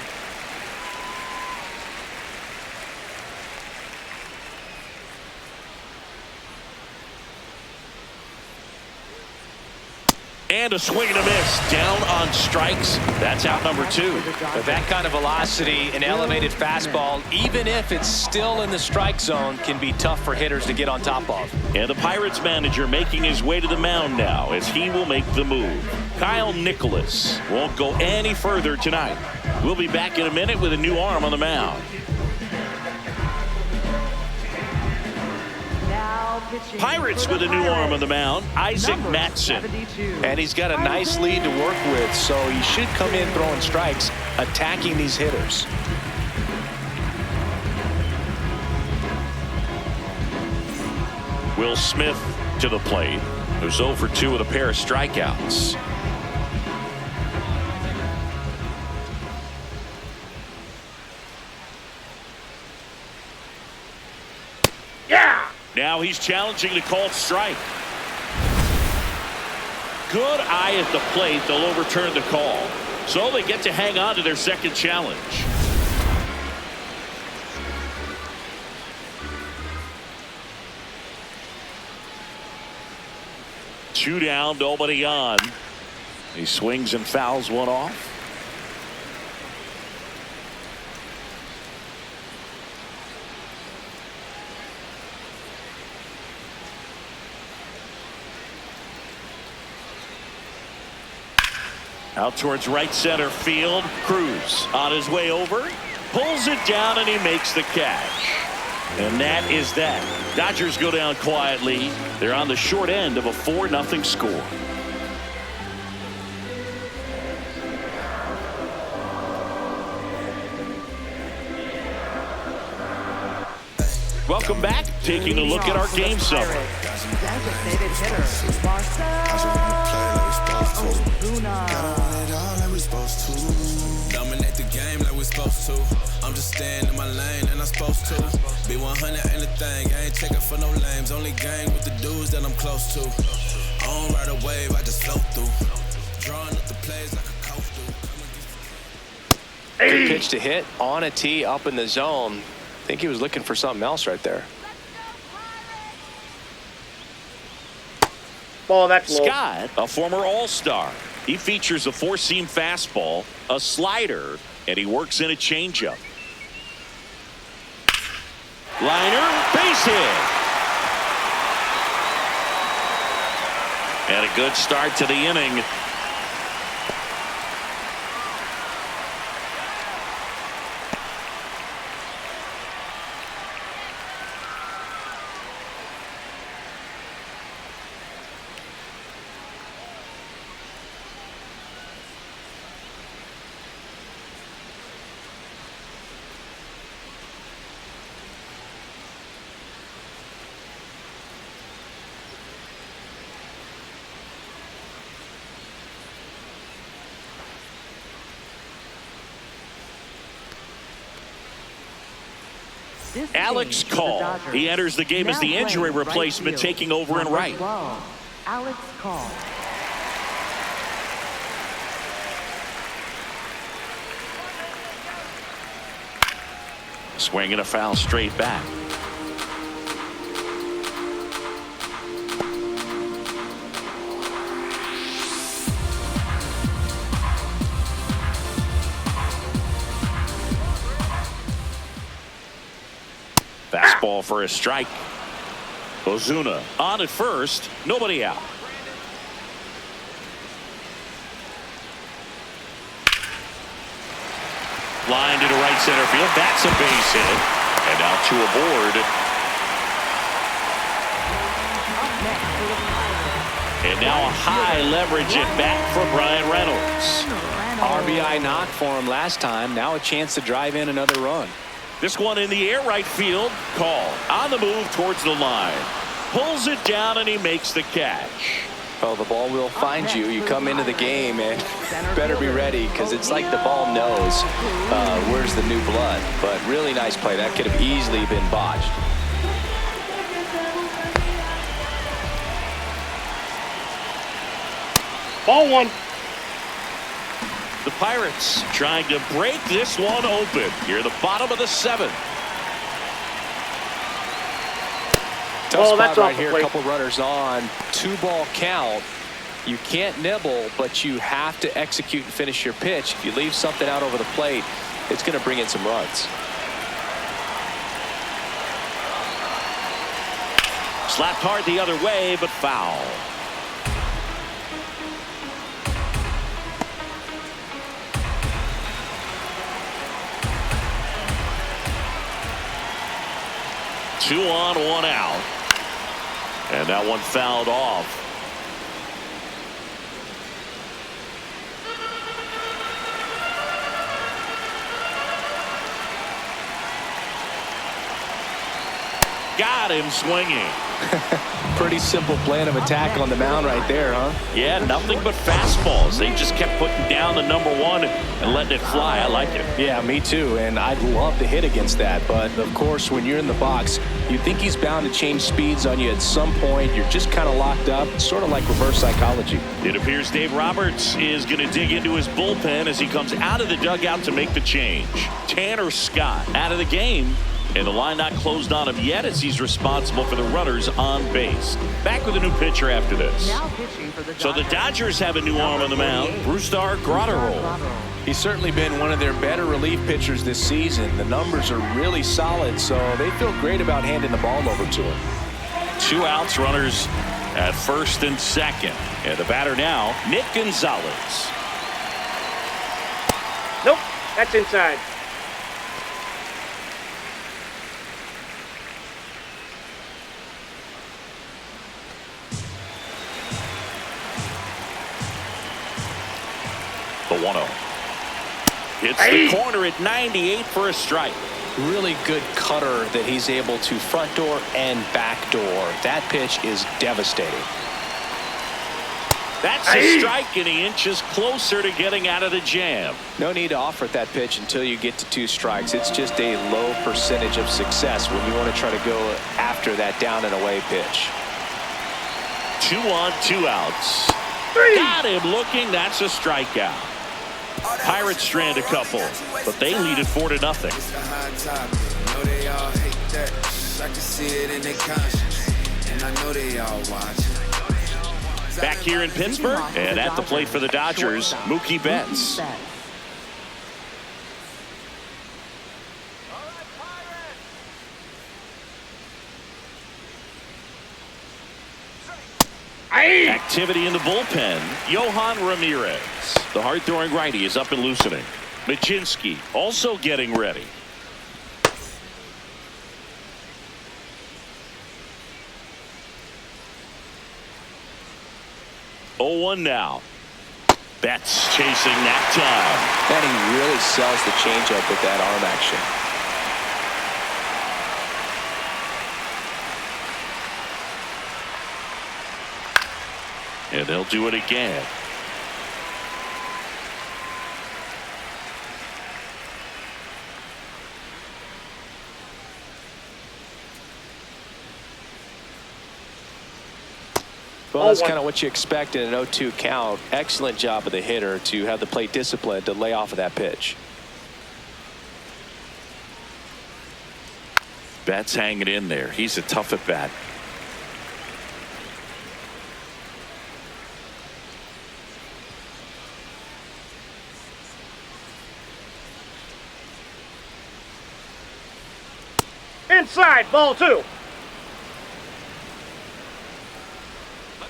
And a swing and a miss. Down on strikes. That's out number 2. With that kind of velocity, an elevated fastball, even if it's still in the strike zone, can be tough for hitters to get on top of. And the Pirates manager making his way to the mound now as he will make the move. Kyle Nicholas won't go any further tonight. We'll be back in a minute with a new arm on the mound. Pirates with a new arm on the mound, Isaac Matson. And he's got a nice lead to work with, so he should come in throwing strikes, attacking these hitters. Will Smith to the plate, who's 0 for 2 with a pair of strikeouts. Now he's challenging the called strike. Good eye at the plate. They'll overturn the call. So they get to hang on to their second challenge. Two down, nobody on. He swings and fouls one off. Out towards right center field. Cruz on his way over. Pulls it down and he makes the catch. And that is that. Dodgers go down quietly. They're on the short end of a 4-0 score. Welcome back. Taking a look at our game summary. Designated hitter, Dominate the game like we're supposed to. I'm just staying in my lane and I'm supposed to. Be 100 ain't a thing. I ain't checking for no lames. Only gang with the dudes that I'm close to. I don't ride a wave, I just float through. Drawing up the plays like a coach do. Good pitch to hit on a tee up in the zone. I think he was looking for something else right there. Ball, that's low. Scott, a former All-Star. He features a 4-seam fastball, a slider, and he works in a changeup. Liner, base hit. And a good start to the inning. This Alex change for the Call. Dodgers. He enters the game as the Now injury playing right replacement, field, taking over in number right. 12, Alex Call. Swinging a foul straight back. Fastball for a strike. Ozuna on at first, nobody out. Line to right center field. That's a base hit. And now two aboard. And now a high leverage at bat for Brian Reynolds. RBI knock for him last time. Now a chance to drive in another run. This one in the air, right field. Call on the move towards the line. Pulls it down and he makes the catch. Well, the ball will find you. You come into the game and better be ready, because it's like the ball knows where's the new blood. But really nice play. That could have easily been botched. Ball one. The Pirates trying to break this one open here at the bottom of the seventh. Tough spot that's right off the here. A plate. couple runners on. 2-ball count. You can't nibble, but you have to execute and finish your pitch. If you leave something out over the plate, it's going to bring in some runs. Slapped hard the other way, but foul. Two on, one out. And that one fouled off. Got him swinging. Pretty simple plan of attack on the mound right there, huh? Yeah, nothing but fastballs. They just kept putting down the number one and letting it fly. I like it. Yeah, me too. And I'd love to hit against that. But, of course, when you're in the box, you think he's bound to change speeds on you at some point. You're just kind of locked up, sort of like reverse psychology. It appears Dave Roberts is going to dig into his bullpen as he comes out of the dugout to make the change. Tanner Scott out of the game. And the line not closed on him yet as he's responsible for the runners on base. Back with a new pitcher after this. Now pitching for the So the Dodgers have a new arm on the mound. Brusdar Graterol. He's certainly been one of their better relief pitchers this season. The numbers are really solid, so they feel great about handing the ball over to him. 2 outs, runners at first and second. And the batter now, Nick Gonzalez. Nope, that's inside. The 1-0. Hits the corner at 98 for a strike. Really good cutter that he's able to front door and back door. That pitch is devastating. That's a strike, and he inches closer to getting out of the jam. No need to offer that pitch until you get to 2 strikes. It's just a low percentage of success when you want to try to go after that down and away pitch. 2 on, 2 outs. Got him looking. That's a strikeout. Pirates strand a couple, but they lead it 4-0. Back here in Pittsburgh, and at the plate for the Dodgers, Mookie Betts. Activity in the bullpen. Johan Ramirez, the hard-throwing righty, is up and loosening. Majinski also getting ready. Oh, 0-1 now. Betts chasing that time. And he really sells the changeup with that arm action. And they'll do it again. Well, that's kind of what you expect in an 0-2 count. Excellent job of the hitter to have the plate discipline to lay off of that pitch. Betts hanging in there. He's a tough at bat. Inside, ball 2. Let's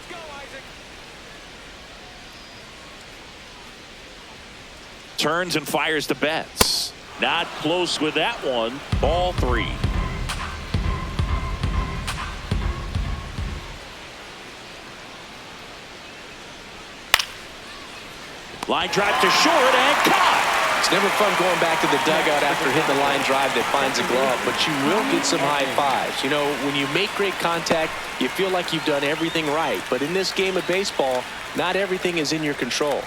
go, Isaac. Turns and fires to Betts. Not close with that one. Ball 3. Line drive to short and caught. It's never fun going back to the dugout after hitting the line drive that finds a glove, but you will get some high fives. You know, when you make great contact, you feel like you've done everything right. But in this game of baseball, not everything is in your control.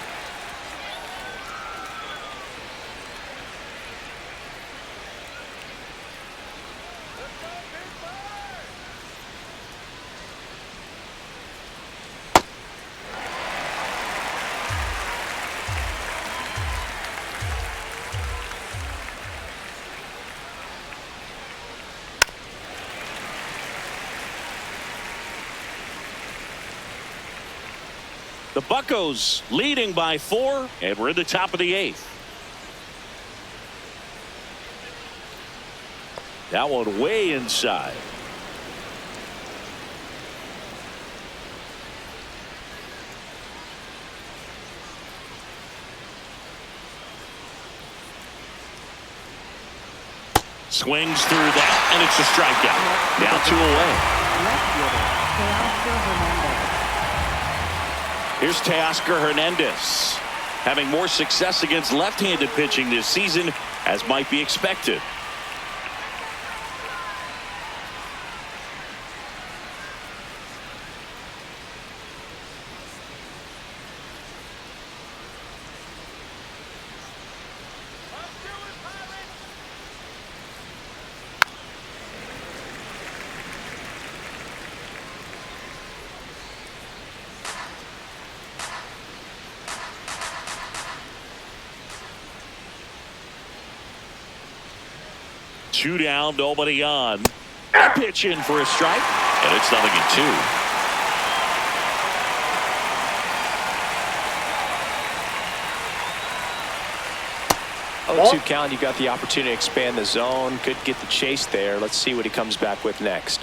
The Buccos leading by 4, and we're in the top of the 8th. That one way inside. Swings through that, and it's a strikeout. Now 2 away. Left fielder, Teoscar Hernandez. Here's Teoscar Hernandez, having more success against left-handed pitching this season, as might be expected. Two down, nobody on. A pitch in for a strike, and it's 0-2. Oh, 2 count. You got the opportunity to expand the zone. Could get the chase there. Let's see what he comes back with next.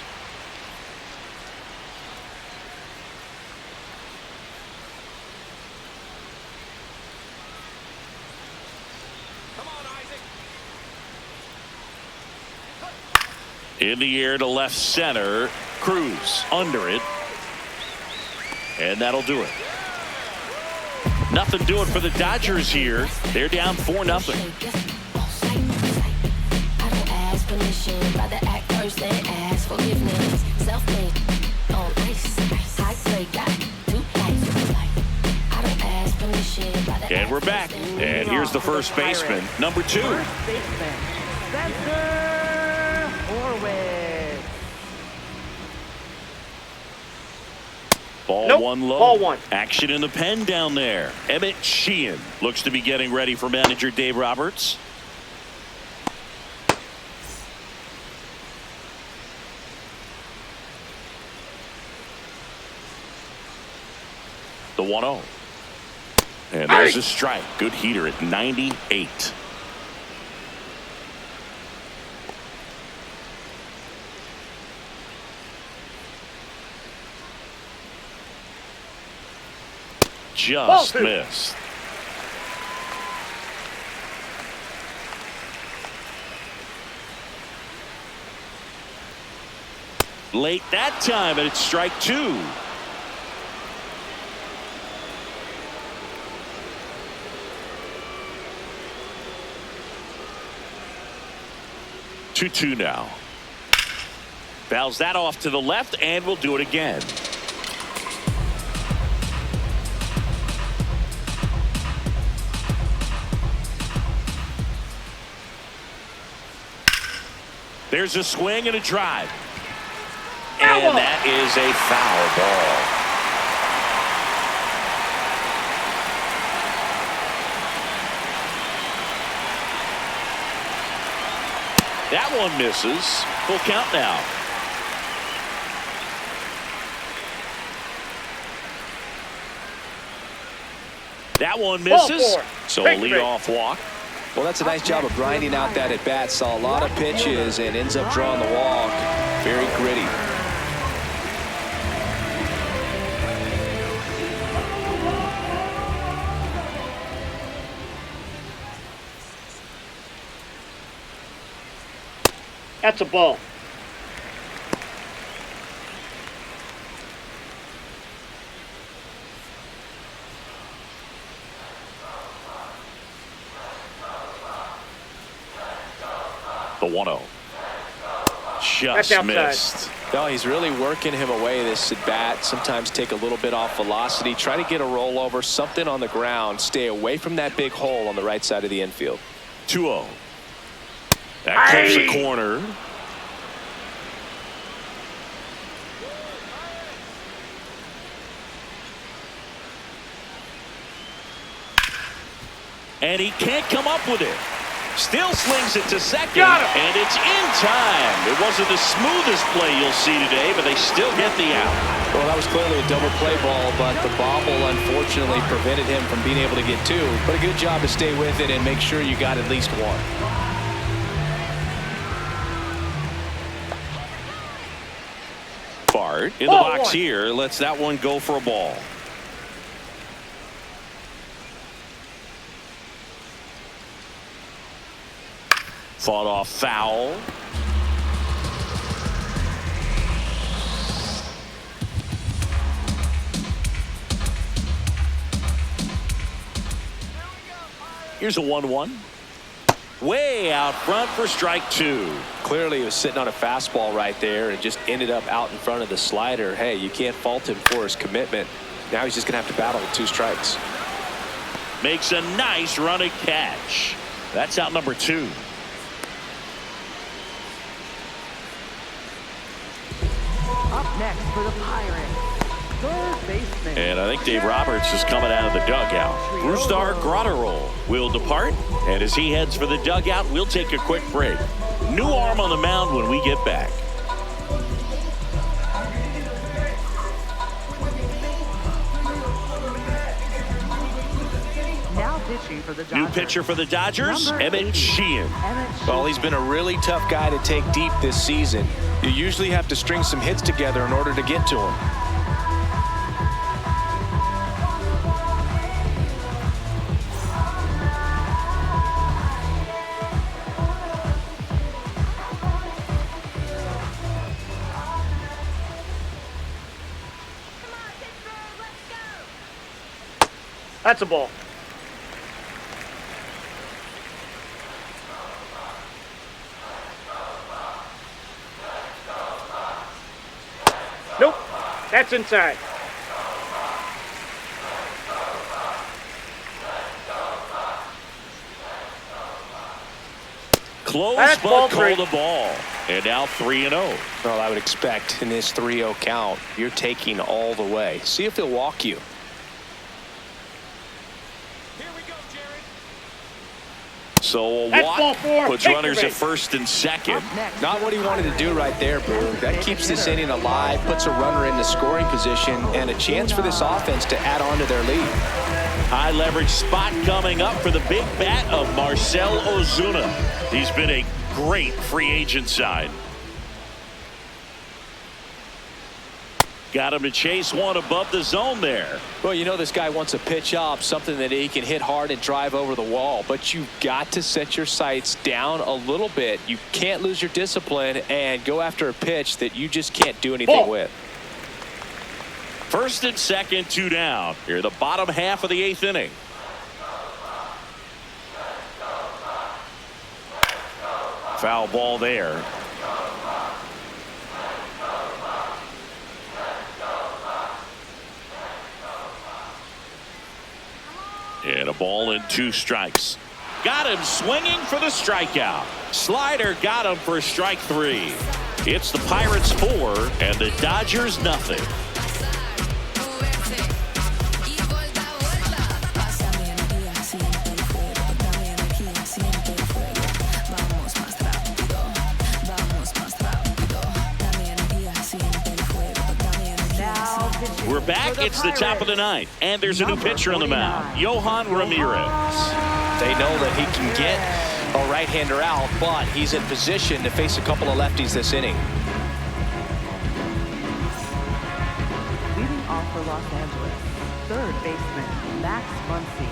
In the air to left center. Cruz under it. And that'll do it. Nothing doing for the Dodgers here. They're down 4-0. I don't ask permission, rather act first and ask forgiveness. Self-made on ice. High play, got 2 lights. I don't ask permission. And we're back. And here's the first baseman, number 2. First baseman, Spencer Horwitz. Ball Nope. 1 low. Ball 1. Action in the pen down there. Emmett Sheehan looks to be getting ready for manager Dave Roberts. The 1-0. And there's a strike. Good heater at 98. Just missed. Late that time, and it's strike 2. Two now. Fouls that off to the left, and we'll do it again. There's a swing and a drive. And that is a foul ball. That one misses. Full count now. That one misses. So a leadoff walk. Well, that's a nice job of grinding out that at bat. Saw a lot of pitches and ends up drawing the walk. Very gritty. That's a ball. The 1-0. Just missed. No, he's really working him away this at bat. Sometimes take a little bit off velocity. Try to get a rollover, something on the ground. Stay away from that big hole on the right side of the infield. 2-0. That clips the corner. And he can't come up with it. Still slings it to second, and it's in time. It wasn't the smoothest play you'll see today, but they still get the out. Well, that was clearly a double play ball, but the bobble unfortunately prevented him from being able to get two. But a good job to stay with it and make sure you got at least one. Bart in the box here lets that one go for a ball. Fought off foul. Here's a 1-1. Way out front for strike two. Clearly he was sitting on a fastball right there and just ended up out in front of the slider. Hey, you can't fault him for his commitment. Now he's just going to have to battle with two strikes. Makes a nice running catch. That's out number two. Up next for the Pirates, third baseman. And I think Dave Roberts is coming out of the dugout. Brusdar Grotterol will depart. And as he heads for the dugout, we'll take a quick break. New arm on the mound when we get back. Now pitching for the Dodgers. New pitcher for the Dodgers, Emmett Sheehan. Well, he's been a really tough guy to take deep this season. You usually have to string some hits together in order to get to him. That's a ball. Nope. That's inside. Close, That's but ball called three. a ball. And now 3-0. Well, I would expect in this 3-0 count, you're taking all the way. See if he'll walk you. So a That's walk ball four. puts Take runners your at base. first and second. Not what he wanted to do right there, Boo. That keeps this inning alive, puts a runner in the scoring position, and a chance for this offense to add on to their lead. High leverage spot coming up for the big bat of Marcell Ozuna. He's been a great free agent sign. Got him to chase one above the zone there. Well, you know this guy wants a pitch up, something that he can hit hard and drive over the wall. But you've got to set your sights down a little bit. You can't lose your discipline and go after a pitch that you just can't do anything with. First and second, two down. Here, the bottom half of the eighth inning. Foul ball there. And a ball and two strikes. Got him swinging for the strikeout. Slider got him for strike three. It's the Pirates 4 and the Dodgers nothing. We're back. It's the top of the ninth, and there's a new pitcher on the mound, Yohan Ramirez. They know that he can get a right-hander out, but he's in position to face a couple of lefties this inning. Leading off for Los Angeles, third baseman Max Muncy.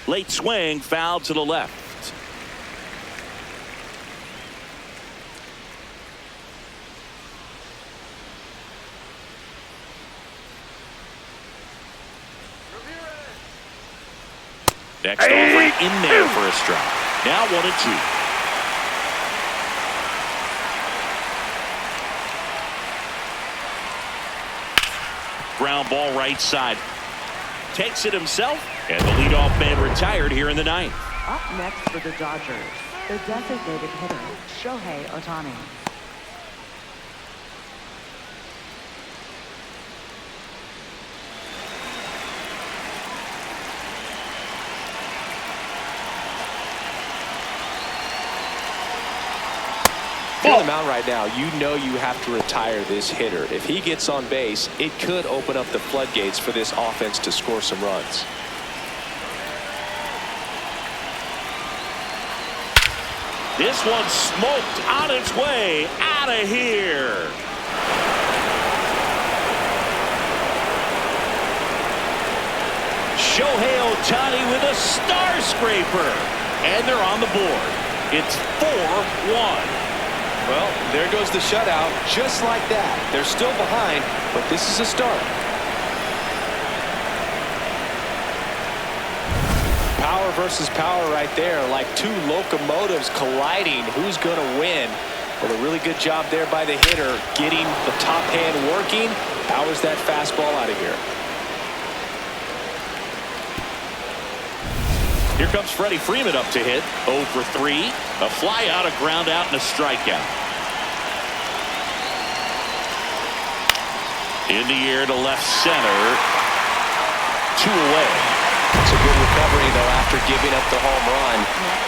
Late swing, foul to the left. Next offer in there for a strike. Now 1-2. Ground ball right side. Takes it himself, and the leadoff man retired here in the ninth. Up next for the Dodgers, the designated hitter, Shohei Ohtani. If you're on the mound right now, you know you have to retire this hitter. If he gets on base, it could open up the floodgates for this offense to score some runs. This one smoked on its way out of here. Shohei Ohtani with a star scraper, and they're on the board. It's 4-1. Well, there goes the shutout, just like that. They're still behind, but this is a start. Power versus power right there, like two locomotives colliding. Who's going to win? Well, a really good job there by the hitter, getting the top hand working. Powers that fastball out of here. Here comes Freddie Freeman up to hit. 0 for 3. A fly out, a ground out, and a strikeout. In the air to left center. 2 away. It's a good recovery, though, after giving up the home run.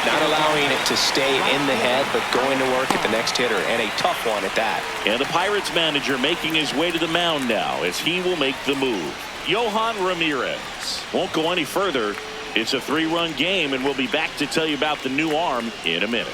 Not allowing it to stay in the head, but going to work at the next hitter, and a tough one at that. And the Pirates manager making his way to the mound now as he will make the move. Yohan Ramirez won't go any further. It's a 3-run game, and we'll be back to tell you about the new arm in a minute.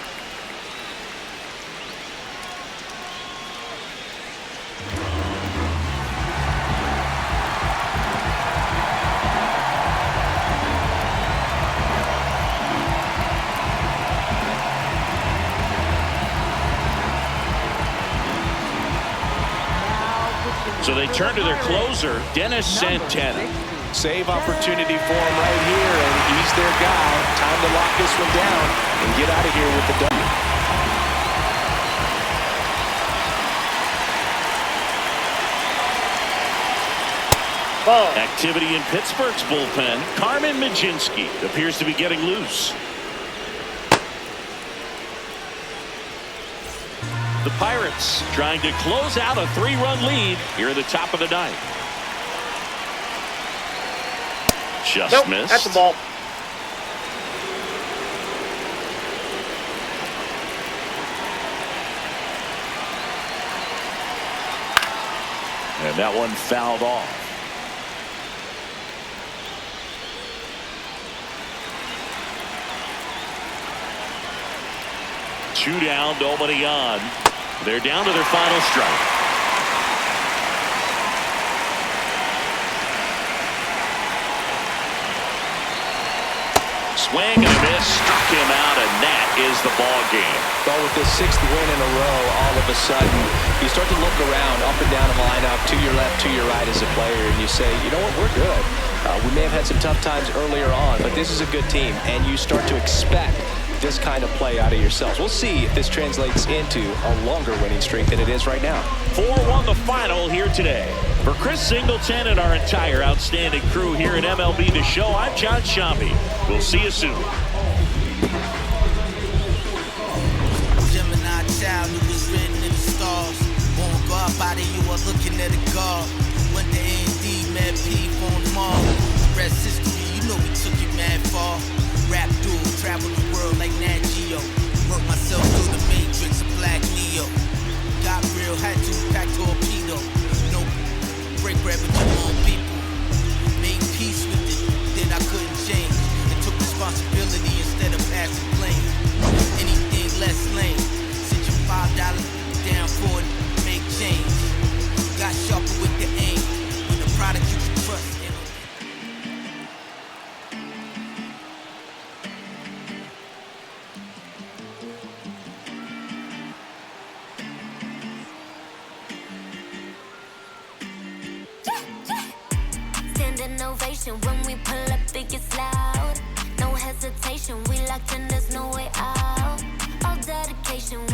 So they turn to their closer, Dennis Santana. Save opportunity for him right here, and he's their guy. Time to lock this one down and get out of here with the W. Ball. Activity in Pittsburgh's bullpen. Carmen Majinski appears to be getting loose. The Pirates trying to close out a 3-run lead here at the top of the ninth. Just Nope, missed. that's a ball. And that one fouled off. Two down, nobody on. They're down to their final strike. Swing and a miss, struck him out, and that is the ball game. Well, with this 6th win in a row, all of a sudden, you start to look around, up and down the lineup, to your left, to your right as a player, and you say, you know what, we're good. We may have had some tough times earlier on, but this is a good team, and you start to expect this kind of play out of yourselves. We'll see if this translates into a longer winning streak than it is right now. 4-1 the final here today. For Chris Singleton and our entire outstanding crew here at MLB The Show, I'm John Shambi. We'll see you soon. Gemini child who was written in the stars. Won't go out I'm looking at a guard. Went to A&D, Mad P, phone tomorrow. Rest history, you know we took it mad far. Rap duel, travel the world like Nat Geo. Work myself through the matrix, a black Leo. Got real, had to pack torpedo. No break bread with your own people. Made peace with it, then I couldn't change. And took responsibility instead of passing blame. Anything less lame. Send your $5 down for it, make change. Got sharper with the aim. With a product you can trust. Standing ovation when we pull up, it gets loud. No hesitation, we locked in, there's no way out. All dedication,